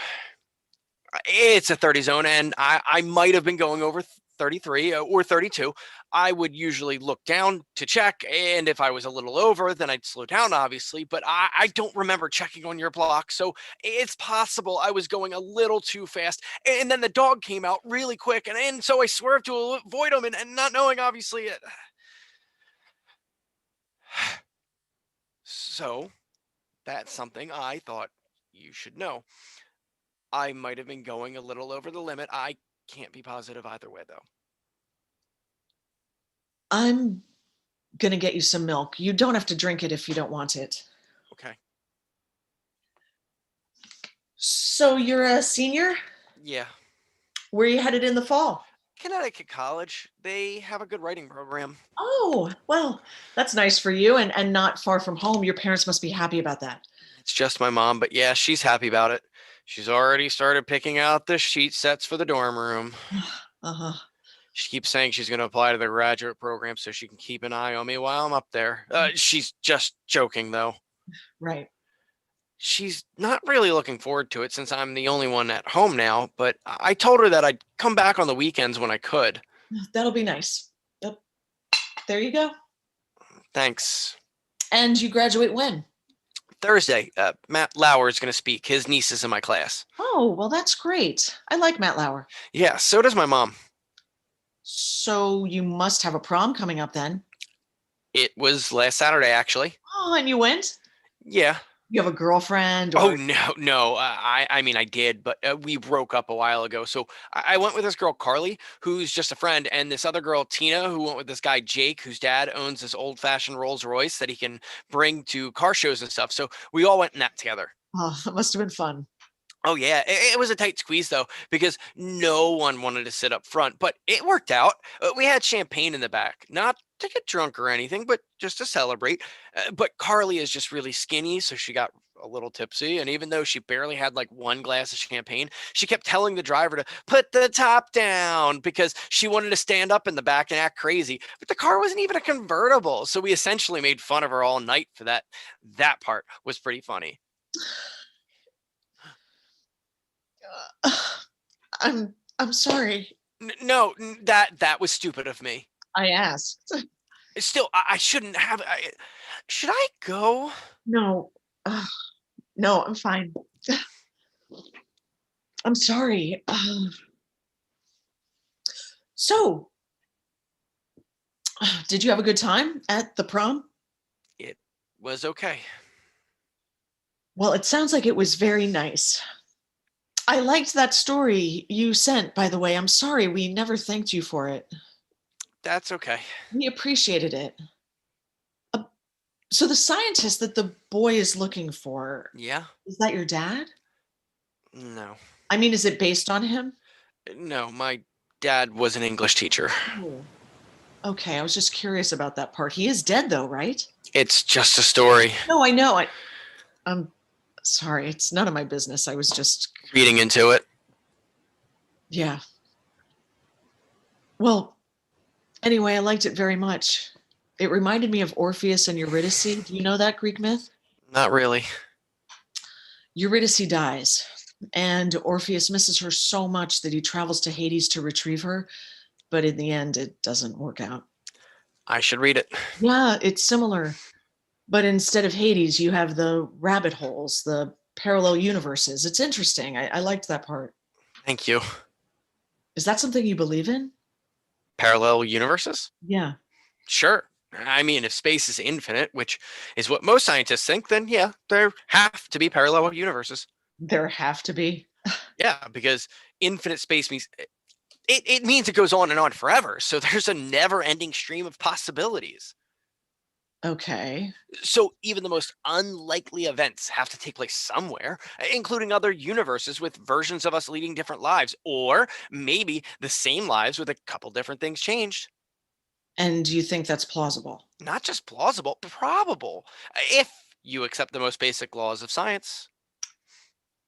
It's a 30 zone, and I might have been going over 33 or 32. I would usually look down to check, and if I was a little over, then I'd slow down, obviously, but I don't remember checking on your block, so it's possible I was going a little too fast, and then the dog came out really quick, and so I swerved to avoid him, and not knowing, obviously, it. So, that's something I thought you should know. I might have been going a little over the limit. I can't be positive either way, though. I'm going to get you some milk. You don't have to drink it if you don't want it. Okay. So you're a senior? Yeah. Where are you headed in the fall? Connecticut College. They have a good writing program. Oh, well, that's nice for you and not far from home. Your parents must be happy about that. It's just my mom, but yeah, she's happy about it. She's already started picking out the sheet sets for the dorm room. Uh-huh. She keeps saying she's going to apply to the graduate program so she can keep an eye on me while I'm up there. She's just joking, though. Right. She's not really looking forward to it since I'm the only one at home now, but I told her that I'd come back on the weekends when I could. That'll be nice. Yep. There you go. Thanks. And you graduate when? Thursday. Matt Lauer is going to speak. His niece is in my class. Oh, well, that's great. I like Matt Lauer. Yeah, so does my mom. So you must have a prom coming up then. It was last Saturday, actually. Oh, and you went? Yeah. You have a girlfriend? Or... Oh, no. I mean, I did, but we broke up a while ago. So I went with this girl, Carly, who's just a friend, and this other girl, Tina, who went with this guy, Jake, whose dad owns this old-fashioned Rolls Royce that he can bring to car shows and stuff. So we all went in that together. Oh, that must have been fun. Oh, yeah. It was a tight squeeze, though, because no one wanted to sit up front, but it worked out. We had champagne in the back, not to get drunk or anything, but just to celebrate. But Carly is just really skinny, so she got a little tipsy. And even though she barely had like one glass of champagne, she kept telling the driver to put the top down because she wanted to stand up in the back and act crazy. But the car wasn't even a convertible. So we essentially made fun of her all night for that. That part was pretty funny. I'm sorry. No, that was stupid of me. I asked. Still, I shouldn't have. Should I go? No. No, I'm fine. I'm sorry. So, did you have a good time at the prom? It was okay. Well, it sounds like it was very nice. I liked that story you sent, by the way. I'm sorry we never thanked you for it. That's okay. We appreciated it. So the scientist that the boy is looking for, Yeah? is that your dad? No. I mean, is it based on him? No, my dad was an English teacher. Oh. Okay, I was just curious about that part. He is dead though, right? It's just a story. No, I know. I'm sorry. It's none of my business. I was just reading into it. Yeah. Well, anyway, I liked it very much. It reminded me of Orpheus and Eurydice. Do you know that Greek myth? Not really. Eurydice dies, and Orpheus misses her so much that he travels to Hades to retrieve her, but in the end, it doesn't work out. I should read it. Yeah, it's similar, but instead of Hades, you have the rabbit holes, the parallel universes. It's interesting. I liked that part. Thank you. Is that something you believe in? Parallel universes? Yeah. Sure. I mean, if space is infinite, which is what most scientists think, then yeah, there have to be parallel universes. There have to be. Yeah, because infinite space means it means it goes on and on forever. So there's a never-ending stream of possibilities. Okay. So even the most unlikely events have to take place somewhere, including other universes with versions of us leading different lives, or maybe the same lives with a couple different things changed. And you think that's plausible? Not just plausible, probable, if you accept the most basic laws of science.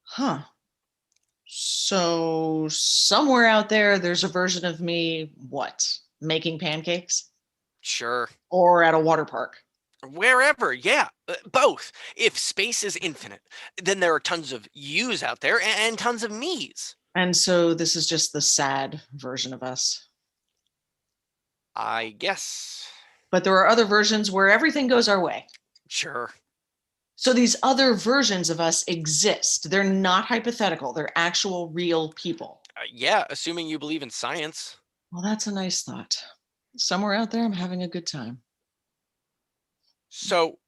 Huh. So somewhere out there, there's a version of me, what? Making pancakes? Sure. Or at a water park? Wherever, yeah, both. If space is infinite, then there are tons of yous out there and tons of me's. And so this is just the sad version of us. I guess. But there are other versions where everything goes our way. Sure. So these other versions of us exist. They're not hypothetical. They're actual, real people. Yeah, assuming you believe in science. Well, that's a nice thought. Somewhere out there, I'm having a good time. So,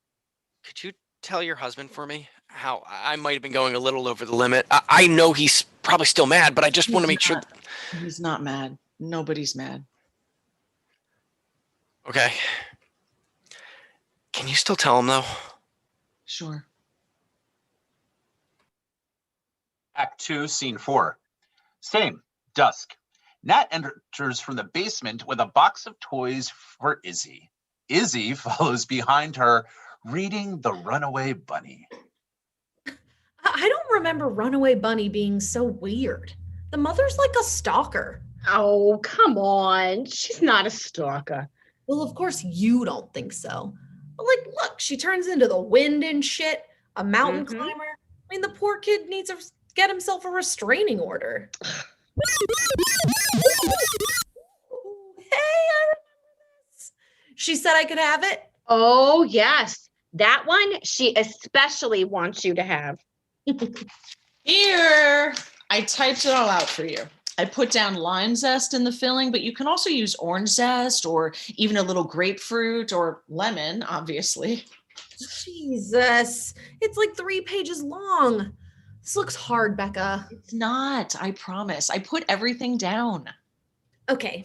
could you tell your husband for me how I might have been going a little over the limit? I know he's probably still mad, but I just want to make sure. He's not mad. Nobody's mad. Okay. Can you still tell him, though? Sure. Act 2, Scene 4. Same, dusk. Nat enters from the basement with a box of toys for Izzy. Izzy follows behind her, reading The Runaway Bunny. I don't remember Runaway Bunny being so weird. The mother's like a stalker. Oh, come on. She's not a stalker. Well, of course you don't think so. But like, look, she turns into the wind and shit, a mountain climber. I mean, the poor kid needs to get himself a restraining order. Hey, I remember this. She said I could have it. Oh, yes. That one she especially wants you to have. Here, I typed it all out for you. I put down lime zest in the filling, but you can also use orange zest or even a little grapefruit or lemon, obviously. Jesus, it's like 3 pages long. This looks hard, Becca. It's not, I promise. I put everything down. Okay.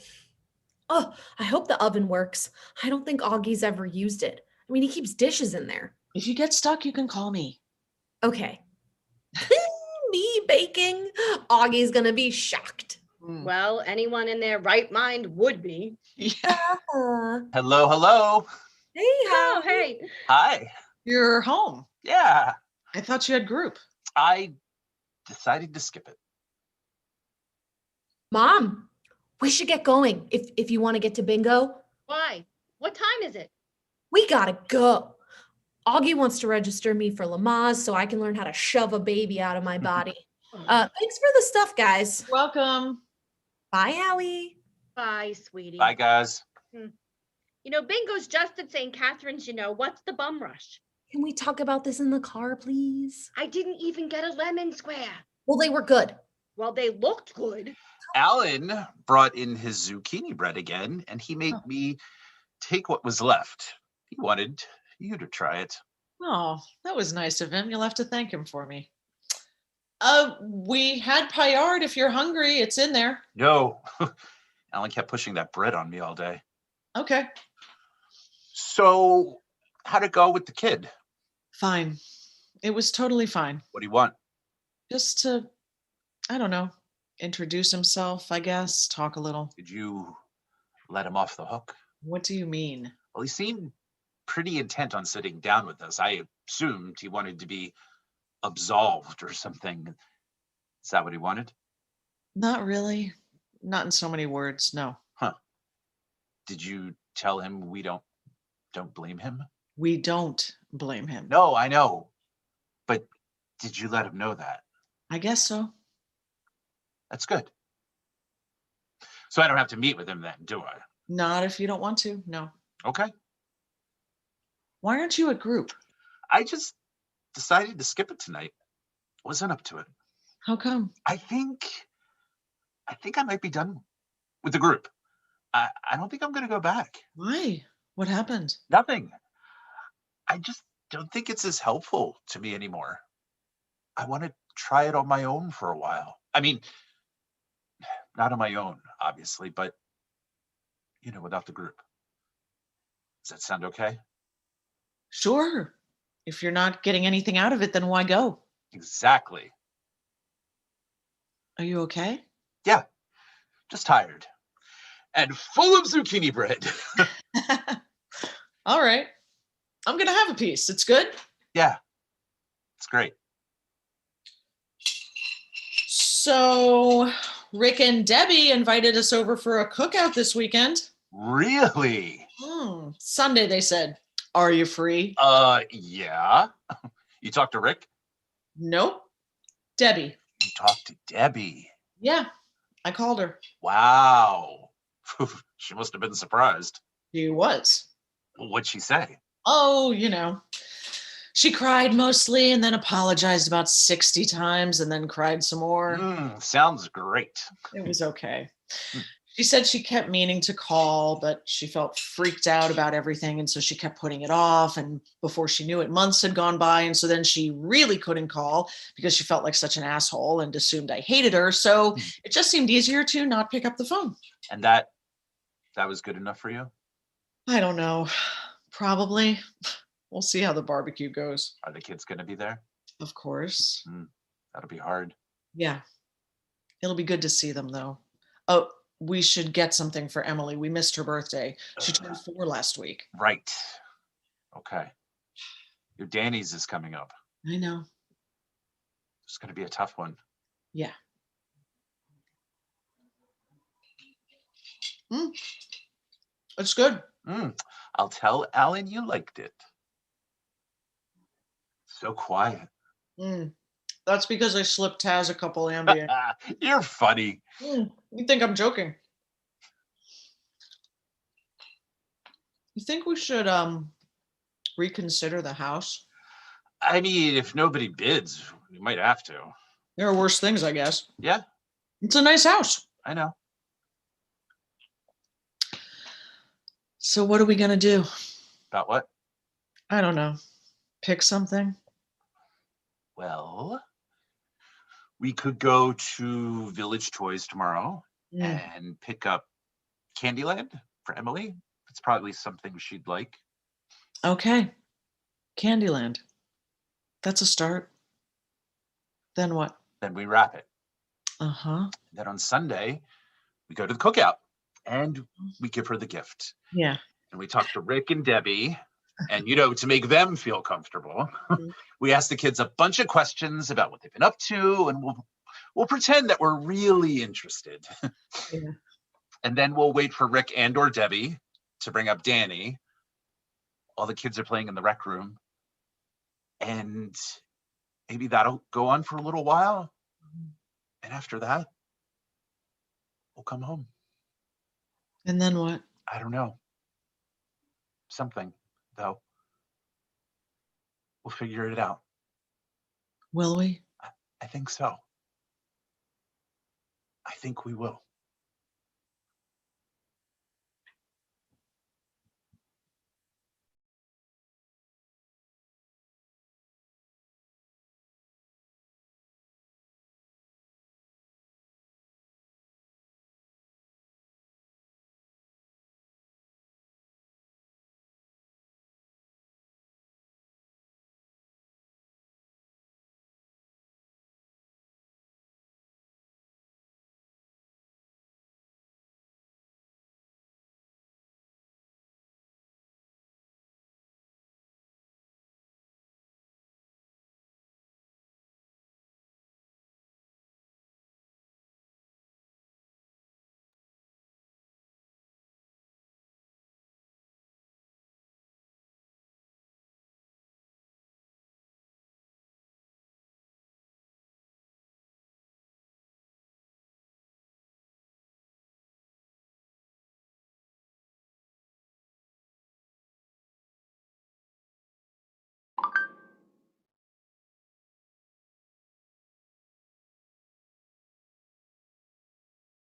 Oh, I hope the oven works. I don't think Augie's ever used it. I mean, he keeps dishes in there. If you get stuck, you can call me. Okay. Me baking? Augie's gonna be shocked. Well, anyone in their right mind would be. Yeah. Hello, hello. Hey, Oh, Howie. hey. Hi. You're home. Yeah, I thought you had group. I decided to skip it. Mom, we should get going if you want to get to bingo. Why? What time is it? We gotta go. Augie wants to register me for Lamaze so I can learn how to shove a baby out of my body. Thanks for the stuff, guys. Welcome. Bye, Howie. Bye, sweetie. Bye, guys. Bingo's just at St. Catherine's, what's the bum rush? Can we talk about this in the car, please? I didn't even get a lemon square. Well, they were good. Well, they looked good. Alan brought in his zucchini bread again, and he made me take what was left. He wanted you to try it. Oh, that was nice of him. You'll have to thank him for me. We had paillard. If you're hungry, it's in there. No. Alan kept pushing that bread on me all day. Okay. So, how'd it go with the kid? Fine. It was totally fine. What do you want? Just to, I don't know, introduce himself, I guess, talk a little. Did you let him off the hook? What do you mean? Well, he seemed pretty intent on sitting down with us. I assumed he wanted to be absolved or something. Is that what he wanted? Not really. Not in so many words, no. Huh. Did you tell him we don't blame him? We don't blame him. No, I know. But did you let him know that? I guess so. That's good. So I don't have to meet with him then, do I? Not if you don't want to, no. Okay. Why aren't you at group? I just decided to skip it tonight. Wasn't up to it. How come? I think I might be done with the group. I don't think I'm going to go back. Why? What happened? Nothing. I just don't think it's as helpful to me anymore. I want to try it on my own for a while. I mean, not on my own, obviously, but, without the group. Does that sound okay? Sure. If you're not getting anything out of it, then why go? Exactly. Are you okay? Yeah, just tired. And full of zucchini bread. All right. I'm going to have a piece. It's good? Yeah, it's great. So, Rick and Debbie invited us over for a cookout this weekend. Really? Sunday, they said. Are you free? Yeah. You talked to Rick? Nope. Debbie. You talked to Debbie? Yeah, I called her. Wow. She must have been surprised. She was. What'd she say? Oh, she cried mostly and then apologized about 60 times and then cried some more. Sounds great. It was okay. She said she kept meaning to call, but she felt freaked out about everything. And so she kept putting it off. And before she knew it, months had gone by. And so then she really couldn't call because she felt like such an asshole and assumed I hated her. So it just seemed easier to not pick up the phone. And that was good enough for you? I don't know. Probably. We'll see how the barbecue goes. Are the kids going to be there? Of course. That'll be hard. Yeah. It'll be good to see them, though. Oh, we should get something for Emily. We missed her birthday. She turned 4 last week. Right. Okay. Your Danny's is coming up. I know. It's going to be a tough one. Yeah. It's good. I'll tell Alan you liked it. So quiet. That's because I slipped Taz a couple Ambien. You're funny. You think I'm joking? You think we should reconsider the house? I mean, if nobody bids, we might have to. There are worse things, I guess. Yeah. It's a nice house. I know. So what are we going to do? About what? I don't know. Pick something? Well, we could go to Village Toys tomorrow and pick up Candyland for Emily. It's probably something she'd like. Okay. Candyland. That's a start. Then what? Then we wrap it. Uh-huh. Then on Sunday, we go to the cookout and we give her the gift. Yeah. And we talk to Rick and Debbie. And, to make them feel comfortable, we ask the kids a bunch of questions about what they've been up to, and we'll pretend that we're really interested. Yeah. And then we'll wait for Rick and or Debbie to bring up Danny. All the kids are playing in the rec room. And maybe that'll go on for a little while. And after that, we'll come home. And then what? I don't know. something, though. We'll figure it out. Will we? I think so. I think we will.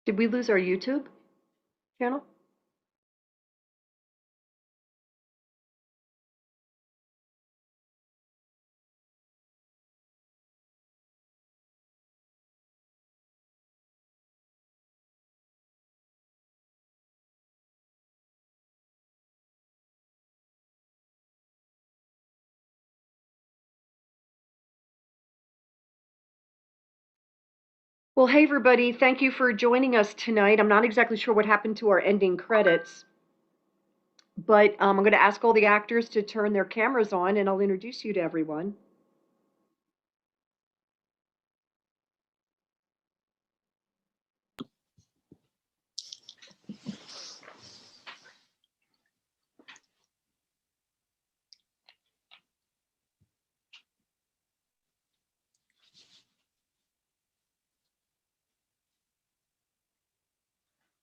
Did we lose our YouTube channel? Well, hey, everybody. Thank you for joining us tonight. I'm not exactly sure what happened to our ending credits, but I'm going to ask all the actors to turn their cameras on, and I'll introduce you to everyone.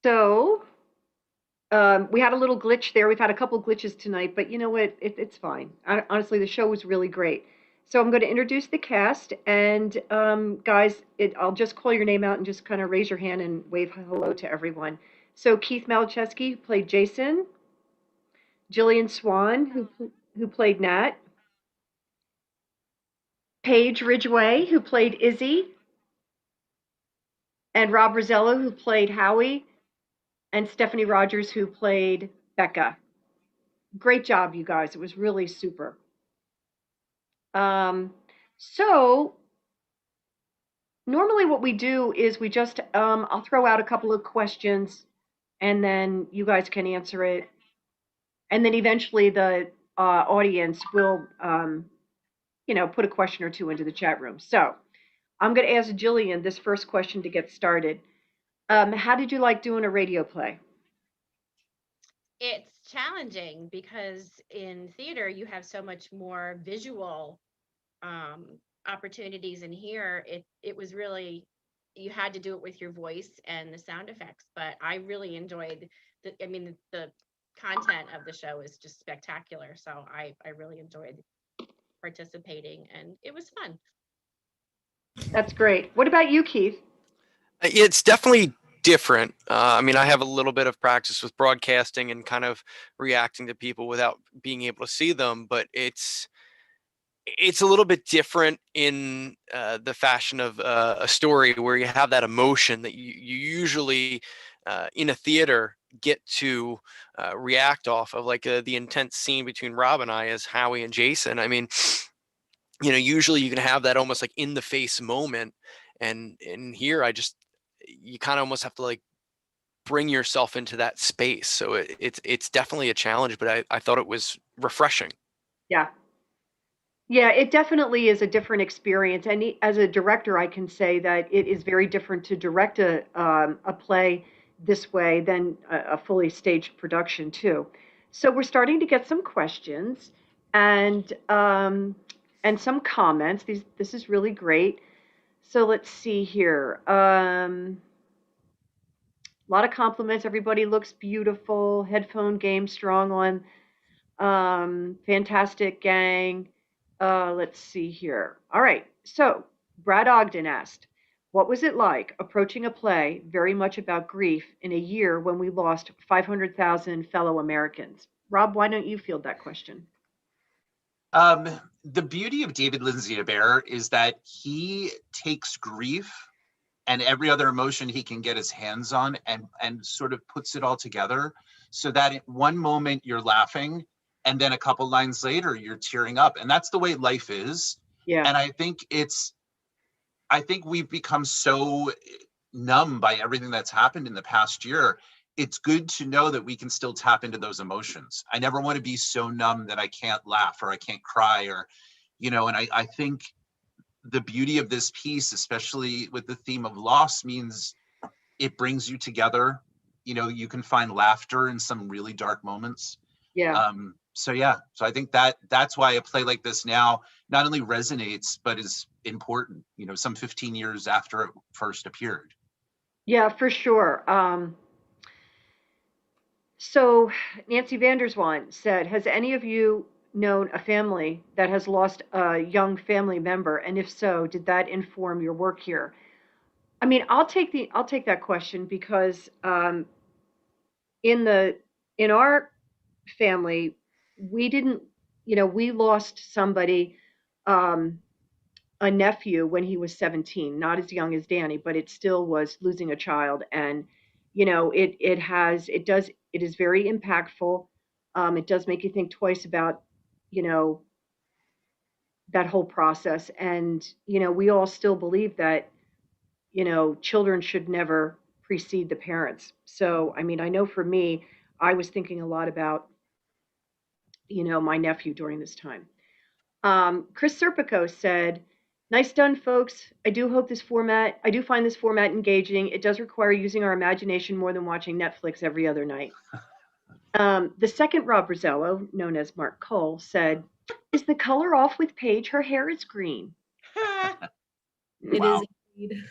So we had a little glitch there. We've had a couple glitches tonight, but you know what? It's fine. Honestly, the show was really great. So I'm going to introduce the cast, and guys, I'll just call your name out and just kind of raise your hand and wave hello to everyone. So Keith Malachewski played Jason, Jillian Swan, who played Nat, Paige Ridgway, who played Izzy, and Rob Rosello, who played Howie, and Stephanie Rogers, who played Becca. Great job, you guys. It was really super. So normally what we do is we just, I'll throw out a couple of questions and then you guys can answer it. And then eventually the audience will, put a question or two into the chat room. So I'm going to ask Jillian this first question to get started. How did you like doing a radio play? It's challenging because in theater you have so much more visual opportunities, and here it was really, you had to do it with your voice and the sound effects. But I really enjoyed the content of the show is just spectacular, so I really enjoyed participating and it was fun. That's great. What about you, Keith? It's definitely different. I have a little bit of practice with broadcasting and kind of reacting to people without being able to see them, but it's a little bit different in the fashion of a story where you have that emotion that you usually in a theater get to react off of, like the intense scene between Rob and I as Howie and Jason. Usually you can have that almost like in the face moment, and in here you kind of almost have to like bring yourself into that space. So it's definitely a challenge, but I thought it was refreshing. Yeah. Yeah, it definitely is a different experience. And as a director, I can say that it is very different to direct a play this way than a fully staged production too. So we're starting to get some questions and some comments. This is really great. So let's see here. A lot of compliments. Everybody looks beautiful. Headphone game strong on Fantastic gang. Let's see here. All right. So Brad Ogden asked, what was it like approaching a play very much about grief in a year when we lost 500,000 fellow Americans? Rob, why don't you field that question? The beauty of David Lindsay-Abaire is that he takes grief and every other emotion he can get his hands on and sort of puts it all together so that at one moment you're laughing and then a couple lines later you're tearing up. And that's the way life is. Yeah. And I think we've become so numb by everything that's happened in the past year. It's good to know that we can still tap into those emotions. I never want to be so numb that I can't laugh or I can't cry or, and I think the beauty of this piece, especially with the theme of loss, means it brings you together. You can find laughter in some really dark moments. Yeah. So I think that's why a play like this now not only resonates, but is important, some 15 years after it first appeared. Yeah, for sure. So Nancy Vanderswan said, has any of you known a family that has lost a young family member? And if so, did that inform your work here? I mean, I'll take that question because in our family, we didn't, we lost somebody, a nephew when he was 17, not as young as Danny, but it still was losing a child. And, it is very impactful. It does make you think twice about, that whole process. And, we all still believe that, children should never precede the parents. So, I mean, I know for me, I was thinking a lot about, my nephew during this time. Chris Serpico said, nice done, folks. I do find this format engaging. It does require using our imagination more than watching Netflix every other night. The second Rob Rosello, known as Mark Cole, said, is the color off with Paige? Her hair is green. It Wow. is indeed.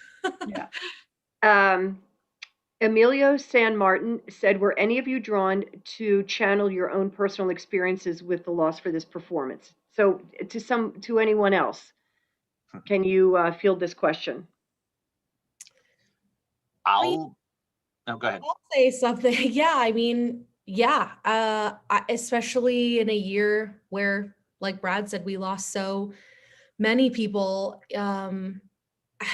Yeah. Emilio San Martin said, were any of you drawn to channel your own personal experiences with the loss for this performance? So to anyone else, can you field this question? Go ahead. I'll say something. Yeah, I mean, yeah, especially in a year where, like Brad said, we lost so many people. I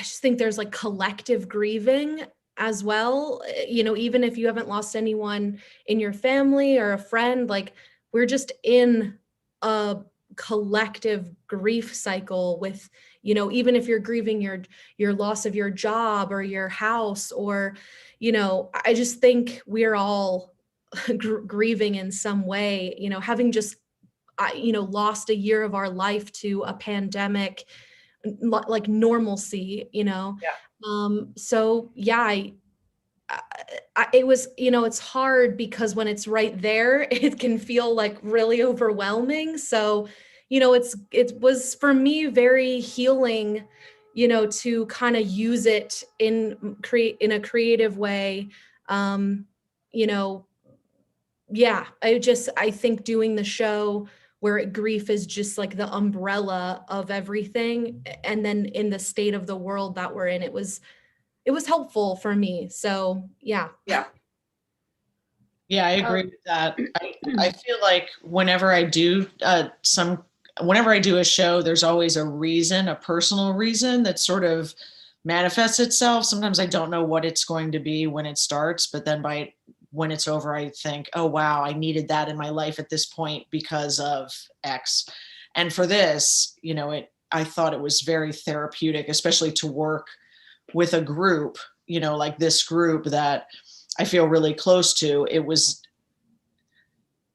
just think there's like collective grieving as well. Even if you haven't lost anyone in your family or a friend, like we're just in a collective grief cycle with, even if you're grieving your loss of your job or your house or, I just think we're all grieving in some way, having just, lost a year of our life to a pandemic, like normalcy, Yeah. So yeah, it was, it's hard because when it's right there, it can feel like really overwhelming. So, it was for me very healing, to kind of use it in a creative way. You know, yeah, I think doing the show where grief is just like the umbrella of everything, and then in the state of the world that we're in, it was helpful for me. So yeah. Yeah. Yeah, I agree with that. I feel like whenever I do a show, there's always a reason, a personal reason that sort of manifests itself. Sometimes I don't know what it's going to be when it starts, but then when it's over, I think, oh, wow, I needed that in my life at this point because of X. And for this, I thought it was very therapeutic, especially to work with a group, like this group that I feel really close to. It was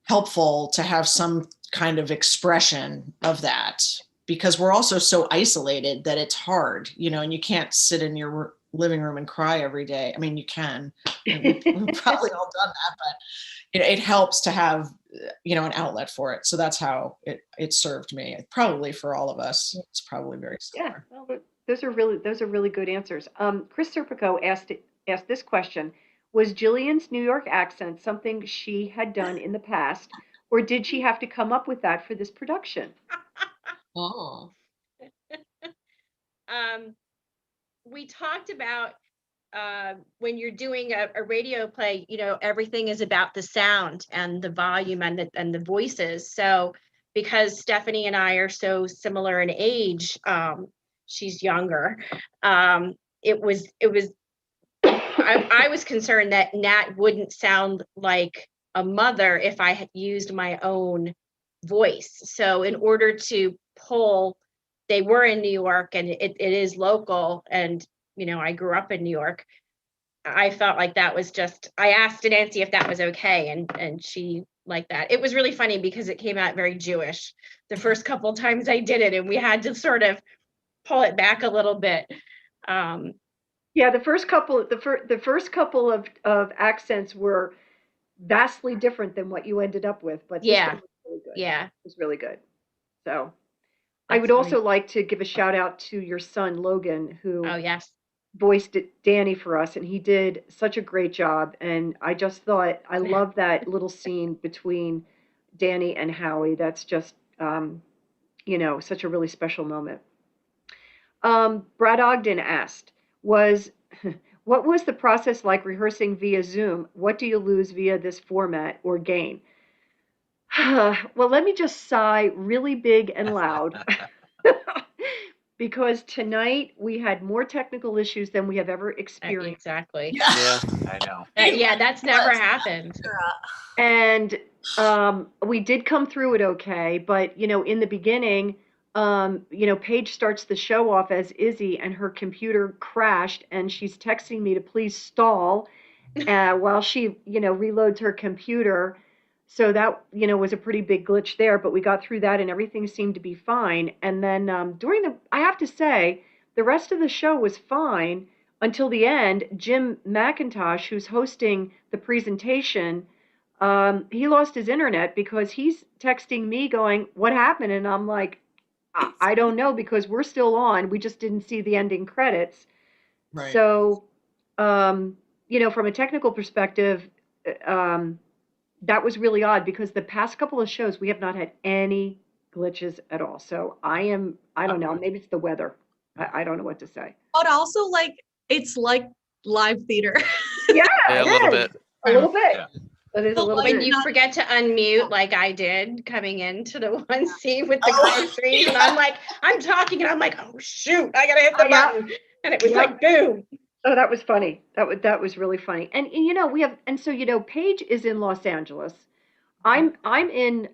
helpful to have some kind of expression of that because we're also so isolated that it's hard, and you can't sit in your living room and cry every day. I mean, you can. We've probably all done that, but it helps to have, an outlet for it. So that's how it served me. Probably for all of us, it's probably very similar. Yeah, well, those are really good answers. Chris Serpico asked this question: was Jillian's New York accent something she had done in the past, or did she have to come up with that for this production? Oh. We talked about when you're doing a radio play, everything is about the sound and the volume and the voices. So because Stephanie and I are so similar in age, she's younger. It was I was concerned that Nat wouldn't sound like a mother if I had used my own voice. So in order to pull, they were in New York and it is local, and I grew up in New York. I felt like that was I asked Nancy if that was okay, and she liked that. It was really funny because it came out very Jewish the first couple times I did it, and we had to sort of pull it back a little bit. Yeah, the first couple of accents were vastly different than what you ended up with, but this one was really good. Yeah, it was really good. So that's I would also like to give a shout out to your son Logan, who voiced Danny for us, and he did such a great job. And I just thought I love that little scene between Danny and Howie. That's just such a really special moment. Brad Ogden asked, what was the process like rehearsing via Zoom? What do you lose via this format or gain? Well, let me just sigh really big and loud. Because tonight we had more technical issues than we have ever experienced. Exactly. Yeah, I know. Yeah, that's never happened. And we did come through it okay, but in the beginning, Paige starts the show off as Izzy, and her computer crashed, and she's texting me to please stall while she reloads her computer. So that was a pretty big glitch there, but we got through that and everything seemed to be fine. And then I have to say, the rest of the show was fine until the end. Jim McIntosh, who's hosting the presentation, he lost his internet because he's texting me going, "What happened?" And I'm like, I don't know, because we're still on. We just didn't see the ending credits. Right. So, from a technical perspective, that was really odd because the past couple of shows we have not had any glitches at all. So I don't know, maybe it's the weather. I don't know what to say. But also, it's like live theater. Yeah, a little bit. A little bit. Yeah. It is a little bit. When you forget to unmute, like I did coming into the one scene with the groceries, and I'm talking, and I'm like, oh shoot, I gotta hit the button, and it was like boom. Oh, that was funny. That was really funny. And Paige is in Los Angeles. I'm in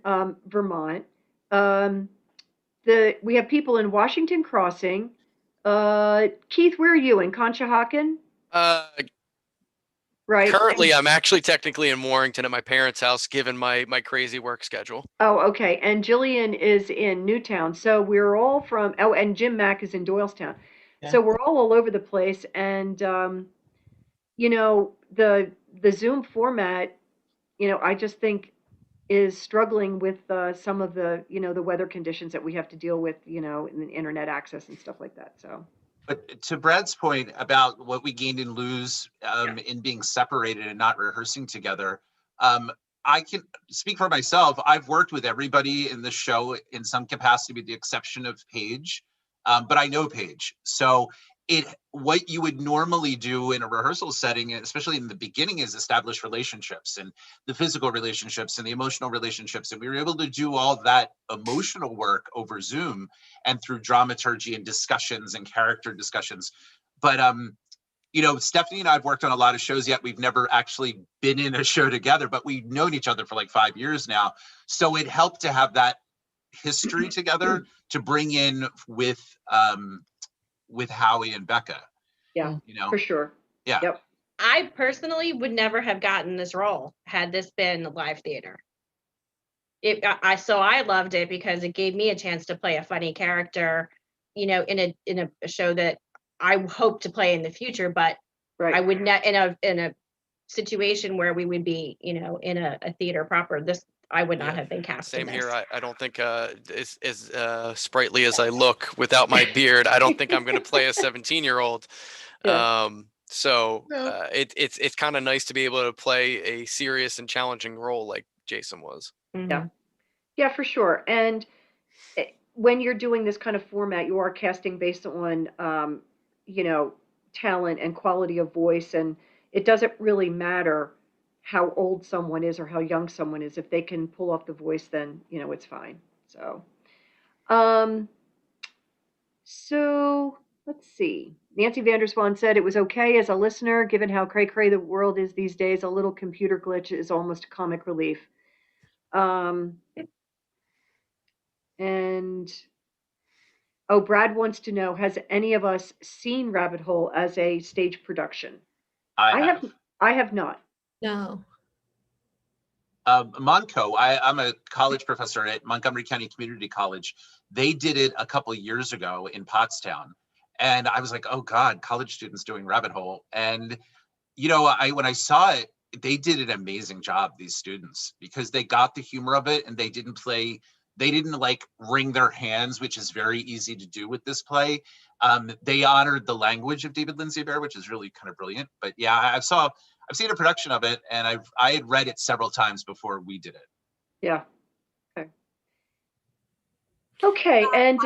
Vermont. We have people in Washington Crossing. Keith, where are you, in Conshohocken? Right. Currently, I'm actually technically in Warrington at my parents' house, given my crazy work schedule. Oh, okay. And Jillian is in Newtown. So we're all and Jim Mack is in Doylestown. Yeah. So we're all over the place. And, the Zoom format, I just think is struggling with some of the, the weather conditions that we have to deal with, in internet access and stuff like that. So. But to Brad's point about what we gained and lose in being separated and not rehearsing together, I can speak for myself. I've worked with everybody in the show in some capacity, with the exception of Paige, but I know Paige. So what you would normally do in a rehearsal setting, especially in the beginning, is establish relationships and the physical relationships and the emotional relationships. And we were able to do all that emotional work over Zoom and through dramaturgy and discussions and character discussions. But, Stephanie and I have worked on a lot of shows, yet we've never actually been in a show together, but we've known each other for like 5 years now. So it helped to have that history together to bring in with Howie and Becca. Yeah, for sure. Yeah. Yep. I personally would never have gotten this role had this been live theater. So I loved it because it gave me a chance to play a funny character, in a show that I hope to play in the future, but I would not in a situation where we would be, in a theater proper. I would not have been cast. Same here. I don't think as sprightly as I look without my beard, I don't think I'm going to play a 17-year-old. Yeah. It's kind of nice to be able to play a serious and challenging role like Jason was. Yeah. Yeah, for sure. And when you're doing this kind of format, you are casting based on, you know, talent and quality of voice. And it doesn't really matter how old someone is or how young someone is. If they can pull off the voice, then, you know, it's fine. So, um, so let's see. Nancy Vanderswan said it was okay as a listener, given how cray-cray the world is these days. A little computer glitch is almost comic relief. And oh, Brad wants to know, has any of us seen Rabbit Hole as a stage production? I have. I have not. No. Monco, I'm a college professor at Montgomery County Community College. They did it a couple of years ago in Pottstown. And I was like, oh God, college students doing Rabbit Hole. And, you know, when I saw it, they did an amazing job, these students, because they got the humor of it and they didn't like wring their hands, which is very easy to do with this play. They honored the language of David Lindsay Bear, which is really kind of brilliant. But yeah, I've seen a production of it, and I had read it several times before we did it. Yeah. Okay. Okay, and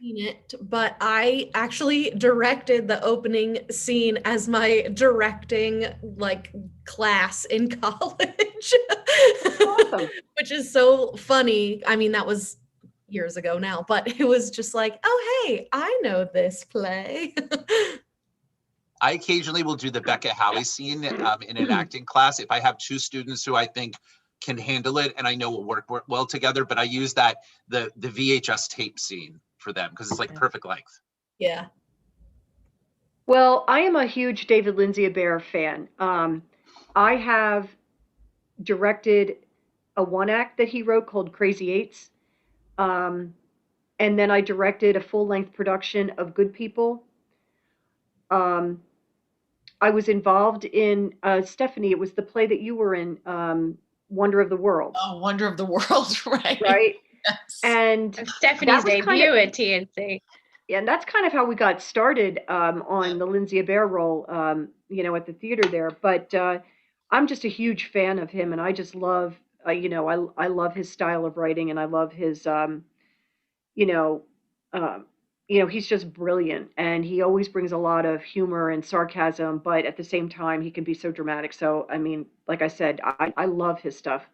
seen it, but I actually directed the opening scene as my directing like class in college. Awesome. Which is so funny. I mean, that was years ago now, but it was just like, oh hey, I know this play. I occasionally will do the Becca Howie scene in an acting class if I have two students who I think can handle it and I know will work well together. But I use the VHS tape scene for them because it's like perfect length. Yeah. Well, I am a huge David Lindsay Bear fan. I have directed a one act that he wrote called Crazy Eights. And then I directed a full length production of Good People. I was involved in, Stephanie, it was the play that you were in, Wonder of the World. Oh, Wonder of the World, right. Right? Yes. And Stephanie's debut at TNC. Yeah, and that's kind of how we got started on the Lindsay Bear role, you know, at the theater there. But I'm just a huge fan of him, and I just love, you know, I love his style of writing, and I love his, you know, um, you know, he's just brilliant, and he always brings a lot of humor and sarcasm, but at the same time, he can be so dramatic. So, I mean, like I said, I love his stuff.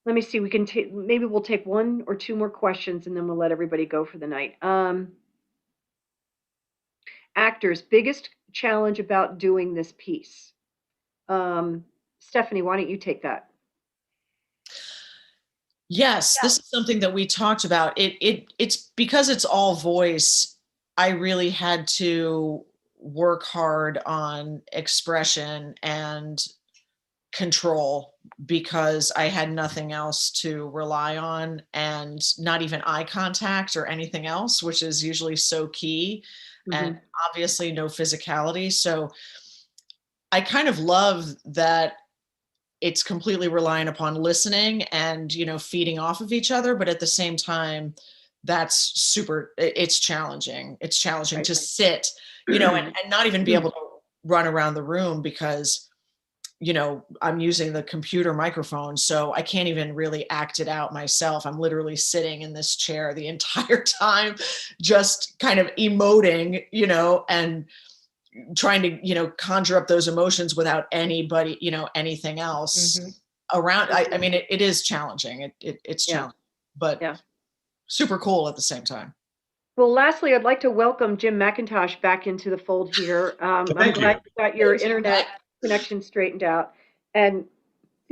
Let me see. We can take, maybe we'll take one or two more questions, and then we'll let everybody go for the night. Actors, biggest challenge about doing this piece. Stephanie, why don't you take that? Yes, this is something that we talked about. It's because it's all voice. I really had to work hard on expression and control because I had nothing else to rely on, and not even eye contact or anything else, which is usually so key. And obviously no physicality. So I kind of love that it's completely reliant upon listening and, you know, feeding off of each other. But at the same time, it's challenging. It's challenging to sit, you know, and not even be able to run around the room because, you know, I'm using the computer microphone. So I can't even really act it out myself. I'm literally sitting in this chair the entire time, just kind of emoting, you know, and trying to, you know, conjure up those emotions without anybody, you know, anything else around. I mean, it is challenging. It's challenging, but super cool at the same time. Well, lastly, I'd like to welcome Jim McIntosh back into the fold here. I'm glad you got your internet connection straightened out. And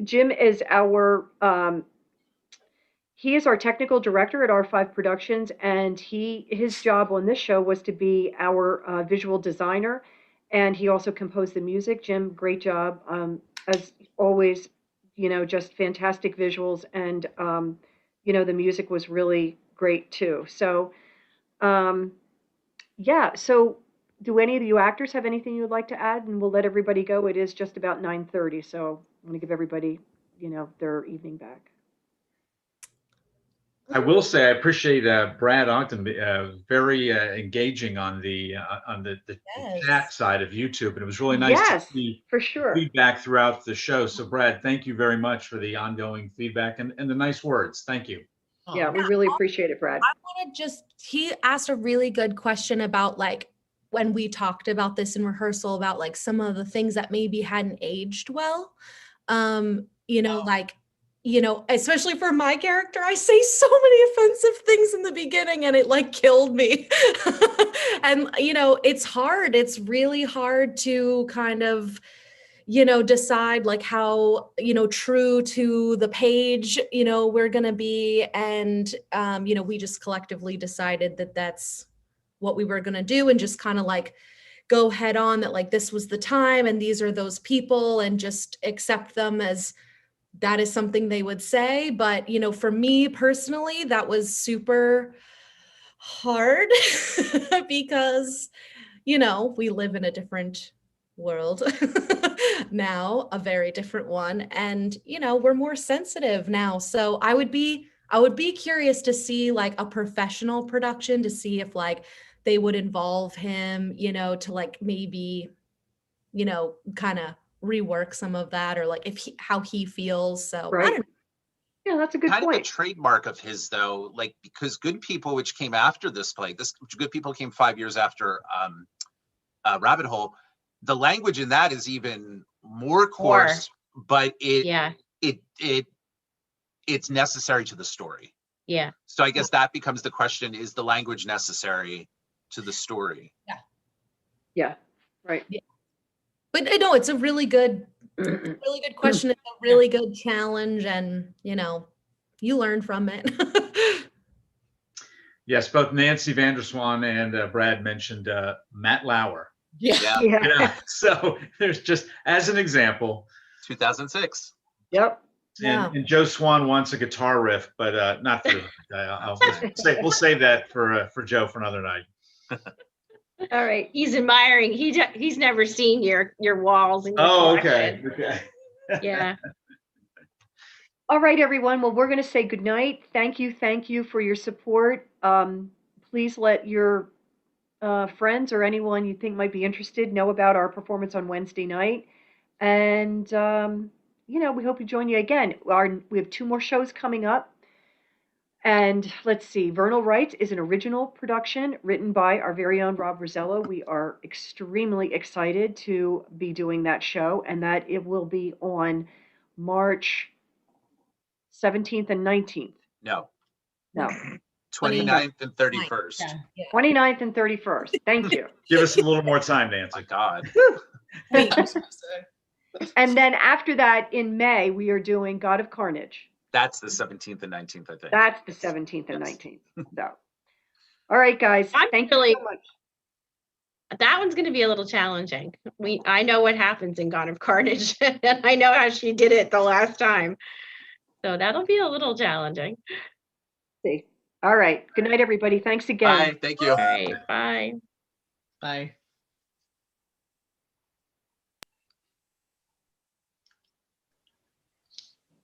Jim is he is our technical director at R5 Productions, and his job on this show was to be our visual designer, and he also composed the music. Jim, great job. As always, you know, just fantastic visuals, and you know, the music was really great too. So, yeah. So, do any of you actors have anything you would like to add? And we'll let everybody go. It is just about 9:30, so I want to give everybody, you know, their evening back. I will say I appreciate Brad Ogden, very engaging on the chat side of YouTube, and it was really nice to see for sure feedback throughout the show. So Brad, thank you very much for the ongoing feedback and the nice words. Thank you. Yeah, we really appreciate it, Brad. I want to he asked a really good question about like when we talked about this in rehearsal about like some of the things that maybe hadn't aged well. Especially for my character, I say so many offensive things in the beginning and it like killed me. And, it's hard. It's really hard to kind of, decide like how, true to the page, we're going to be. And, we just collectively decided that that's what we were going to do and just kind of like go head on that like this was the time and these are those people and just accept them as that is something they would say. But, for me personally, that was super hard because, we live in a different world now, a very different one. And, we're more sensitive now. So I would be curious to see like a professional production to see if like they would involve him, to like maybe, kind of rework some of that or like how he feels. So right. I don't know. Yeah, that's a good kind point. of a trademark of his though, like because Good People, which came after this play, Good People came 5 years after Rabbit Hole. The language in that is even more coarse, but it's necessary to the story. Yeah. So I guess that becomes the question: is the language necessary to the story? Yeah. Yeah. Right. Yeah. But no, it's a really good question. It's a really good challenge, and you learn from it. Yes, both Nancy Vanderswan and Brad mentioned Matt Lauer. Yeah. So there's just as an example. 2006. Yep. And Joe Swan wants a guitar riff, but not for we'll save that for Joe for another night. All right. He's admiring. He's never seen your walls and your collection. Okay. Yeah. All right, everyone. Well, we're going to say goodnight. Thank you for your support. Please let your friends or anyone you think might be interested know about our performance on Wednesday night. And, we hope to join you again. We have 2 more shows coming up. And let's see, Vernal Rights is an original production written by our very own Rob Rosello. We are extremely excited to be doing that show, and that it will be on March 17th and 19th. No. 29th and 31st. Yeah. 29th and 31st. Thank you. Give us a little more time, Nancy. My God. And then after that, in May, we are doing God of Carnage. That's the 17th and 19th, I think. That's the 17th and 19th. So, all right, guys. Thank you so much. That one's going to be a little challenging. I know what happens in God of Carnage, and I know how she did it the last time. So that'll be a little challenging. See. All right. Good night, everybody. Thanks again. Bye. Thank you. All right. Bye. Bye.